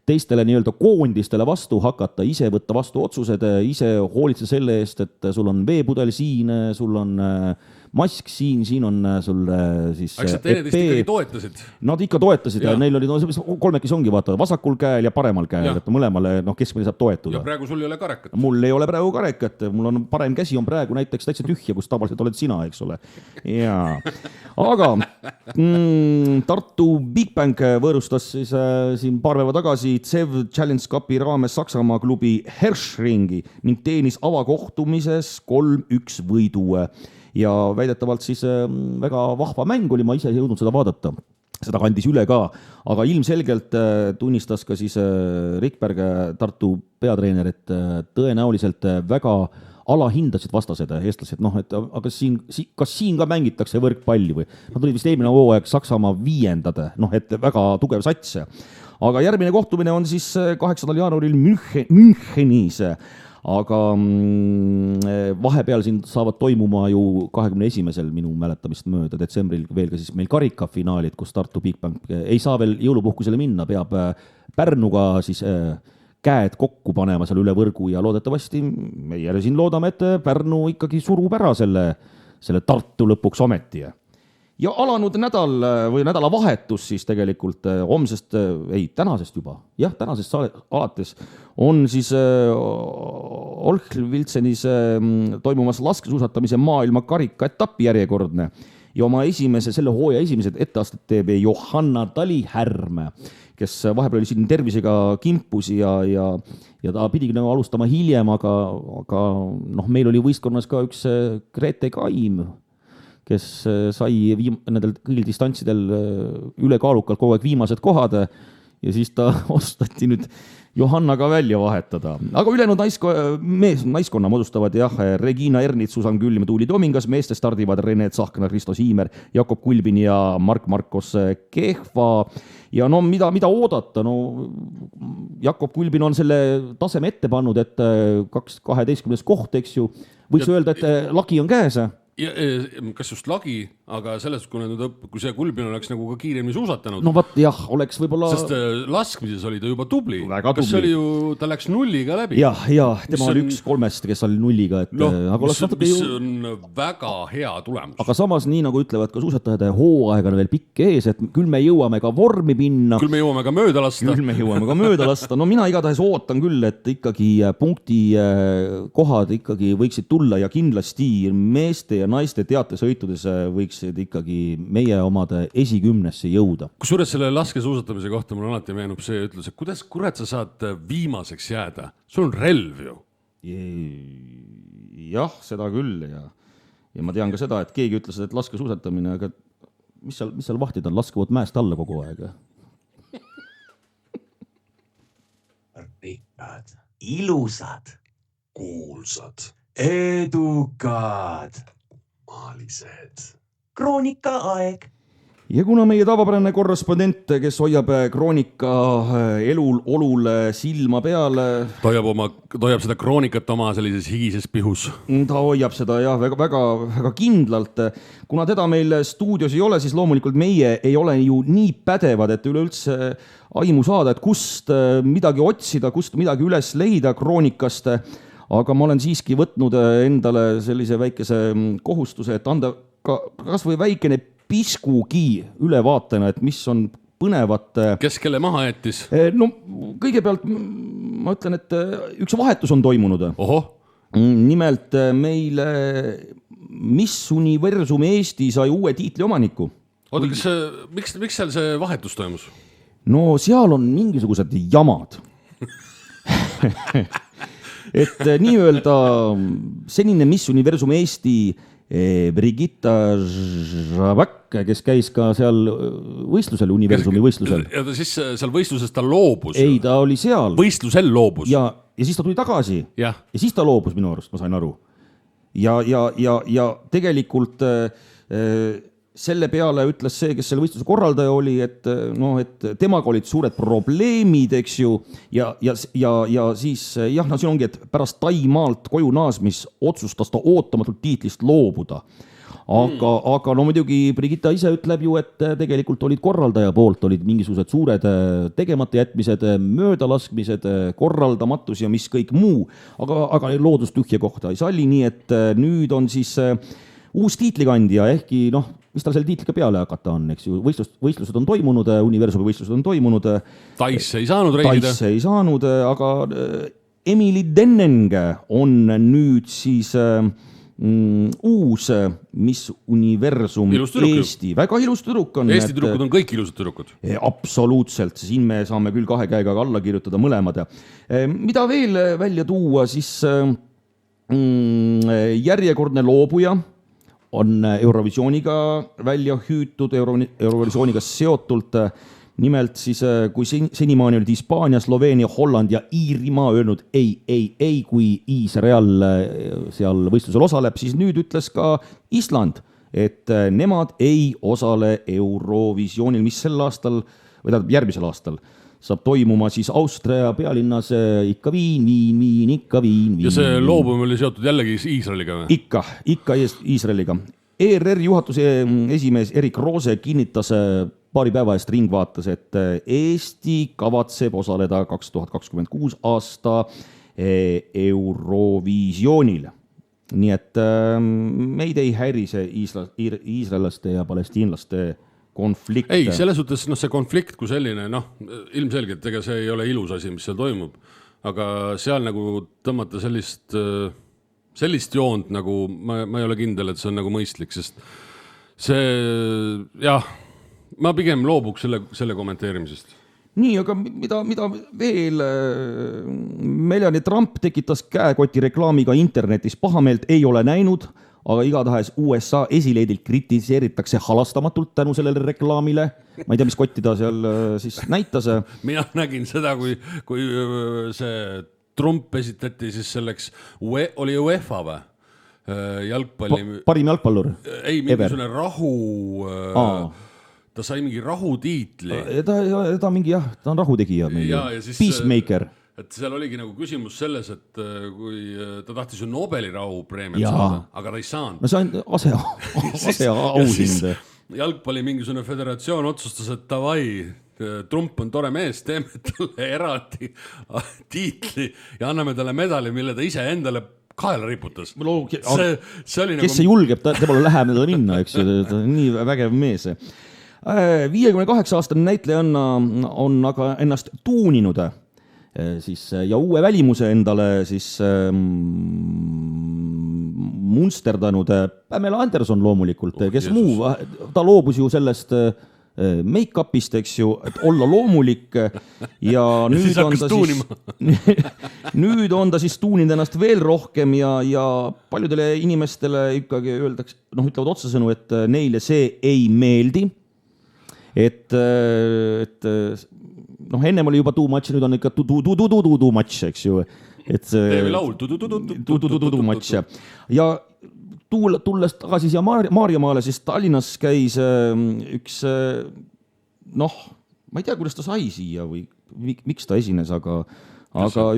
teistele nii-öelda koondistele vastu hakata, ise võtta vastu otsused, ise hoolitse selle eest, et sul on veepudel siin, sul on mask siin on sul siis eks sa teineteist ikkagi toetasid? Nad ikka toetasid ja neil oli 3 ongi vaata vasakul käel ja paremal käel, et mõlemale keskmine saab toetuda. Ja praegu sul ei ole karekat? Mul ei ole praegu karekat, mul on parem käsi on praegu näiteks täitsa tühja, kus tavaliselt oled sina, eks ole. Jaa. Aga Tartu Big Bang võõrustas siis siin paar päeva tagasi CEV Challenge Cupi raames Saksamaa klubi Herschringi ning teenis avakohtumises 3-1 võidu. Ja väidetavalt siis väga vahva mäng oli, ma ise ei jõudnud seda vaadata. Seda kandis üle ka, aga ilmselgelt tunnistas ka siis Rikberg, Tartu peatreener, et tõenäoliselt väga alahindasid vastased eestlased, et aga kas siin ka mängitakse võrkpalli või? Nad olid vist eelmine hooaeg Saksamaa 5. Et väga tugev sats. Aga järgmine kohtumine on siis 8. jaanuaril Münchenis. Aga vahepeal siin saavad toimuma ju 21. minu mäletamist mööda detsembril veel ka siis meil karikafinaalid, kus Tartu Big Bang ei saa veel jõulupuhkusele minna, peab Pärnuga siis käed kokku panema seal üle võrgu ja loodetavasti meie siin loodame, et Pärnu ikkagi surub ära selle Tartu lõpuks ometi. Ja alanud nädal või nädalavahetus siis tegelikult homsest, tänasest juba, tänasest alates on siis Olchviltsenis toimumas laskesuusatamise maailma karika etapi järjekordne ja oma selle hooaja esimesed etteasted teeb Johanna Talihärm, kes vahepeal oli siin tervisega kimpus ja ta pidigi alustama hiljem, aga meil oli võistkonnas ka üks Grete Kaim, kes sai nendel kõigil distantsidel ülekaalukalt kogu aeg viimased kohad ja siis ta otsustati nüüd Johannaga välja vahetada. Aga ülejäänud naiskonna moodustavad Regina Ernits, Susan Külm ja Tuuli Tomingas, meeste stardivad Rene Tsahkna, Kristo Siimer, Jakob Kulbin ja Markos Kehva. Ja mida oodata? Jakob Kulbin on selle taseme ette pannud, et 12. koht, eks ju. Võiks öelda, et lagi on käes. Kas just lagi, aga selles, kui see Kulbin oleks nagu ka kiiremini suusatanud. Oleks võib-olla... Sest laskmises oli ta juba tubli. Väga tubli. Kas see oli ju, ta läks nulliga läbi? Ja tema oli üks 3, kes oli nulliga. Mis on väga hea tulemus. Aga samas, nii nagu ütlevad ka suusatajad, hooaeg on veel pikk ees, et küll me jõuame ka vormi pinna. Küll me jõuame ka mööda lasta. Mina igatahes ootan küll, et ikkagi punkti kohad ikkagi võiksid tulla ja kindlasti meeste ja naiste teatesõitudes võiksid ikkagi meie omade esikümnesse jõuda. Kusjuures selle laskesuusatamise kohta mul alati meenub see ütlus, et kuidas kurat sa saad viimaseks jääda? Sul on relv ju. Jah, seda küll ja ma tean ka seda, et keegi ütles, et laskesuusatamine, aga mis seal vahtid on? Laskevad mäest alla kogu aeg. Rikkad, ilusad, kuulsad, edukad, maalised. Kroonika aeg. Ja kuna meie tavapärane korrespondent, kes hoiab kroonika olul silma peal, ta hoiab seda kroonikat oma sellises higises pihus. Ta hoiab seda väga kindlalt. Kuna teda meil stuudios ei ole, siis loomulikult meie ei ole ju nii pädevad, et üleüldse aimu saada, et kust midagi otsida, kust midagi üles leida kroonikast. Aga ma olen siiski võtnud endale sellise väikese kohustuse, et anda kas või väikene piskugi ülevaatena, et mis on põnevat. Kes kelle maha jättis? Kõigepealt ma ütlen, et üks vahetus on toimunud. Oho. Nimelt meil Miss Universum Eesti sai uue tiitli omaniku. Oota, miks seal see vahetus toimus? Seal on mingisugused jamad. Et nii-öelda senine Miss Universum Eesti Brigitta Žavak, kes käis ka seal võistlusel, Universumi võistlusel. Ja siis seal võistluses ta loobus? Ei, ta oli seal. Võistlusel loobus? Ja siis ta tuli tagasi. Ja siis ta loobus minu arust, ma sain aru. Ja tegelikult selle peale ütles see, kes selle võistluse korraldaja oli, et temaga olid suured probleemid, eks ju, ja siis siin ongi, et pärast Taimaalt koju naasmis otsustas ta ootamatult tiitlist loobuda. Aga muidugi Brigitta ise ütleb ju, et tegelikult olid korraldaja poolt, olid mingisugused suured tegemata jätmised, möödalaskmised, korraldamatus ja mis kõik muu, aga loodus tühja kohta ei salli, nii et nüüd on siis uus tiitlikandja, ehkki mis tal selle tiitliga peale hakata on, eks ju, võistlused on toimunud, Universumi võistlused on toimunud. Taisse ei saanud reisida. Taisse ei saanud, aga Emily Denneng on nüüd siis uus Miss Universum Eesti. Väga ilus tüdruk on. Eesti tüdrukud on kõik ilusad tüdrukud. Absoluutselt, siin me saame küll 2 käega alla kirjutada mõlemad. Mida veel välja tuua, siis järjekordne loobuja on Eurovisiooniga välja hüütud, Eurovisiooniga seotult. Nimelt siis, kui senimaani olid Hispaania, Sloveenia, Holland ja Iirimaa öelnud ei, kui Iisrael seal võistlusel osaleb, siis nüüd ütles ka Island, et nemad ei osale Eurovisioonil, mis sel aastal, või tähendab järgmisel aastal, saab toimuma siis Austria pealinnas ikka Viin. Ja see loobumine oli seotud jällegi Iisraeliga või? Ikka Iisraeliga. ERR juhatuse esimees Erik Roose kinnitas paari päeva eest Ringvaates, et Eesti kavatseb osaleda 2026 aasta Eurovisioonil. Nii et meid ei häiri see iisraellaste ja palestiinlaste konflikt. Ei, selles suhtes see konflikt kui selline, ilmselgelt, ega see ei ole ilus asi, mis seal toimub, aga seal nagu tõmmata sellist joont, nagu ma ei ole kindel, et see on nagu mõistlik, sest see, ma pigem loobuks selle kommenteerimisest. Nii, aga mida veel Melanie Trump tekitas käekoti reklaamiga internetis pahameelt, ei ole näinud, aga igatahes USA esileedilt kritiseeritakse halastamatult tänu sellele reklaamile. Ma ei tea, mis kotti ta seal siis näitas. Mina nägin seda, kui see Trump esitati siis selleks, oli UEFA või? Jalgpalli... Parim jalgpallur? Ei, mingisugune rahu... Ta sai mingi rahutiitli. Ta mingi ta on rahutegija. Peacemaker. Et seal oligi nagu küsimus selles, et kui ta tahtis ju Nobeli rahupreemiat saada, aga ta ei saanud. No see on aseauhind. Jalgpalli mingisugune föderatsioon otsustas, et davai, Trump on tore mees, teeme talle eraldi tiitli ja anname talle medali, mille ta ise endale kaela riputas. See oli nagu... Kes see julgeb temale lähemale minna, eks ju, nii vägev mees. 58-aastane näitlejanna on aga ennast tuuninud ja uue välimuse endale siis munsterdanud Pamela Anderson loomulikult, kes muu, ta loobus ju sellest make-upist, eks ju, et olla loomulik ja nüüd on ta siis tuuninud ennast veel rohkem ja paljudele inimestele ikkagi öeldakse, ütlevad otsesõnu, et neile see ei meeldi. Et ennem oli juba too much, nüüd on ikka too much, eks ju. Teevi laul, too much. Ja tulles tagasi siia Maarjamaale, siis Tallinnas käis üks, ma ei tea, kuidas ta sai siia või miks ta esines, aga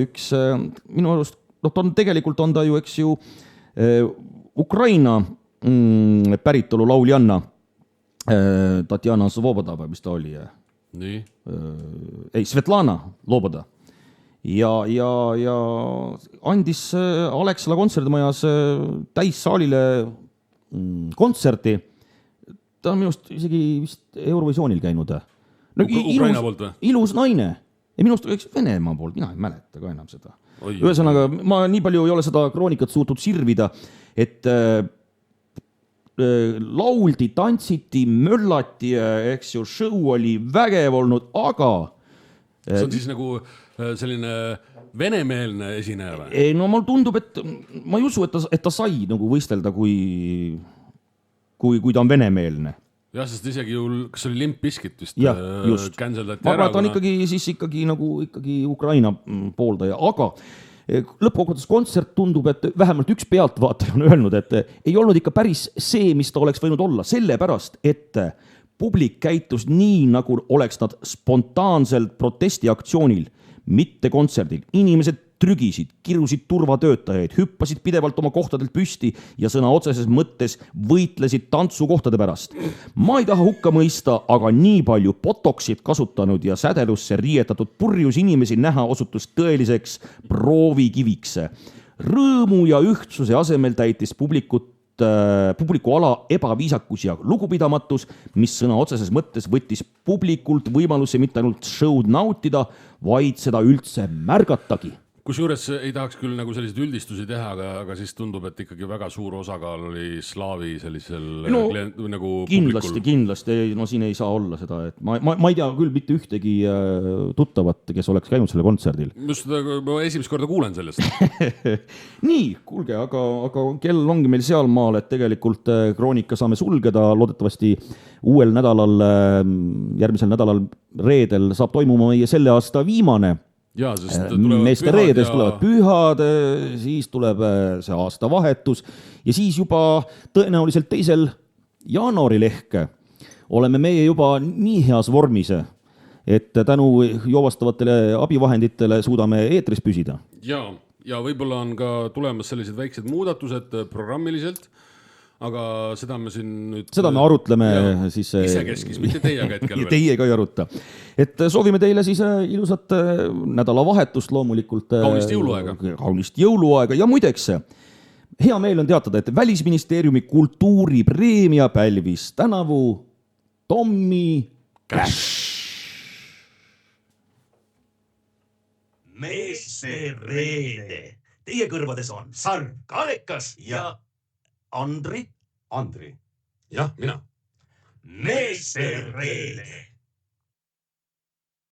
üks, minu arust, tegelikult on ta ju, eks ju, Ukraina päritolu lauljanna, Tatjana Svoboda, mis ta oli? Nii? Ei, Svetlana Loboda. Ja andis Alexela kontserdimajas täissaalile kontserti. Ta on minust isegi vist Eurovisioonil käinud. Ukraina poolt või? Ilus naine. Ja minust Venemaa poolt, mina ei mäleta ka enam seda. Ühesõnaga, ma nii palju ei ole seda kroonikat suutnud sirvida, et lauldi, tantsiti, möllati, eks ju, show oli vägev olnud, aga... See on siis nagu selline venemeelne esineja või? Ei, no mul tundub, et ma ei usu, et ta sai nagu võistelda, kui ta on venemeelne. Jah, sest isegi ju, kas oli Limp Bizkit vist canceldati ära? Ta on ikkagi Ukraina pooldaja, aga lõppkokkuvõttes kontsert tundub, et vähemalt üks pealtvaataja on öelnud, et ei olnud ikka päris see, mis ta oleks võinud olla, sellepärast, et publik käitus nii, nagu oleks nad spontaanselt protestiaktsioonil, mitte kontserdil. Inimesed trügisid, kirusid turvatöötajaid, hüppasid pidevalt oma kohtadelt püsti ja sõna otseses mõttes võitlesid tantsukohtade pärast. Ma ei taha hukka mõista, aga nii palju botoxit kasutanud ja sädelusse riietatud purjus inimesi näha osutus tõeliseks proovikiviks. Rõõmu ja ühtsuse asemel täitis publiku ala ebaviisakus ja lugupidamatus, mis sõna otseses mõttes võttis publikult võimaluse mitte ainult show'd nautida, vaid seda üldse märgatagi. Kusjuures ei tahaks küll nagu selliseid üldistusi teha, aga siis tundub, et ikkagi väga suur osakaal oli slaavi sellisel nagu publikul. Kindlasti, siin ei saa olla seda, et ma ei tea küll mitte ühtegi tuttavat, kes oleks käinud selle kontserdil. Just ma esimest korda kuulen sellest. Nii, kuulge, aga kell ongi meil seal maal, et tegelikult kroonika saame sulgeda, loodetavasti uuel nädalal, järgmisel nädalal reedel saab toimuma meie selle aasta viimane meeste reedes tulevad pühad, siis tuleb see aastavahetus ja siis juba tõenäoliselt 2. jaanuaril ehk oleme meie juba nii heas vormis, et tänu joovastavatele abivahenditele suudame eetris püsida. Ja võib-olla on ka tulemas sellised väiksed muudatused programmiliselt, aga seda me siin nüüd... Seda me arutleme siis... Isekeskis, mitte teiega hetkel veel. Teiega ei aruta. Et soovime teile siis ilusat nädalavahetust loomulikult. Kaunist jõuluaega. Kaunist jõuluaega ja muideks, hea meel on teatada, et Välisministeeriumi kultuuripreemia pälvis tänavu Tommy Cash. Meeste Reede. Teie kõrvades on Sarv, Kalekas ja Andri. Andri. Jah, mina. Meeste Reede.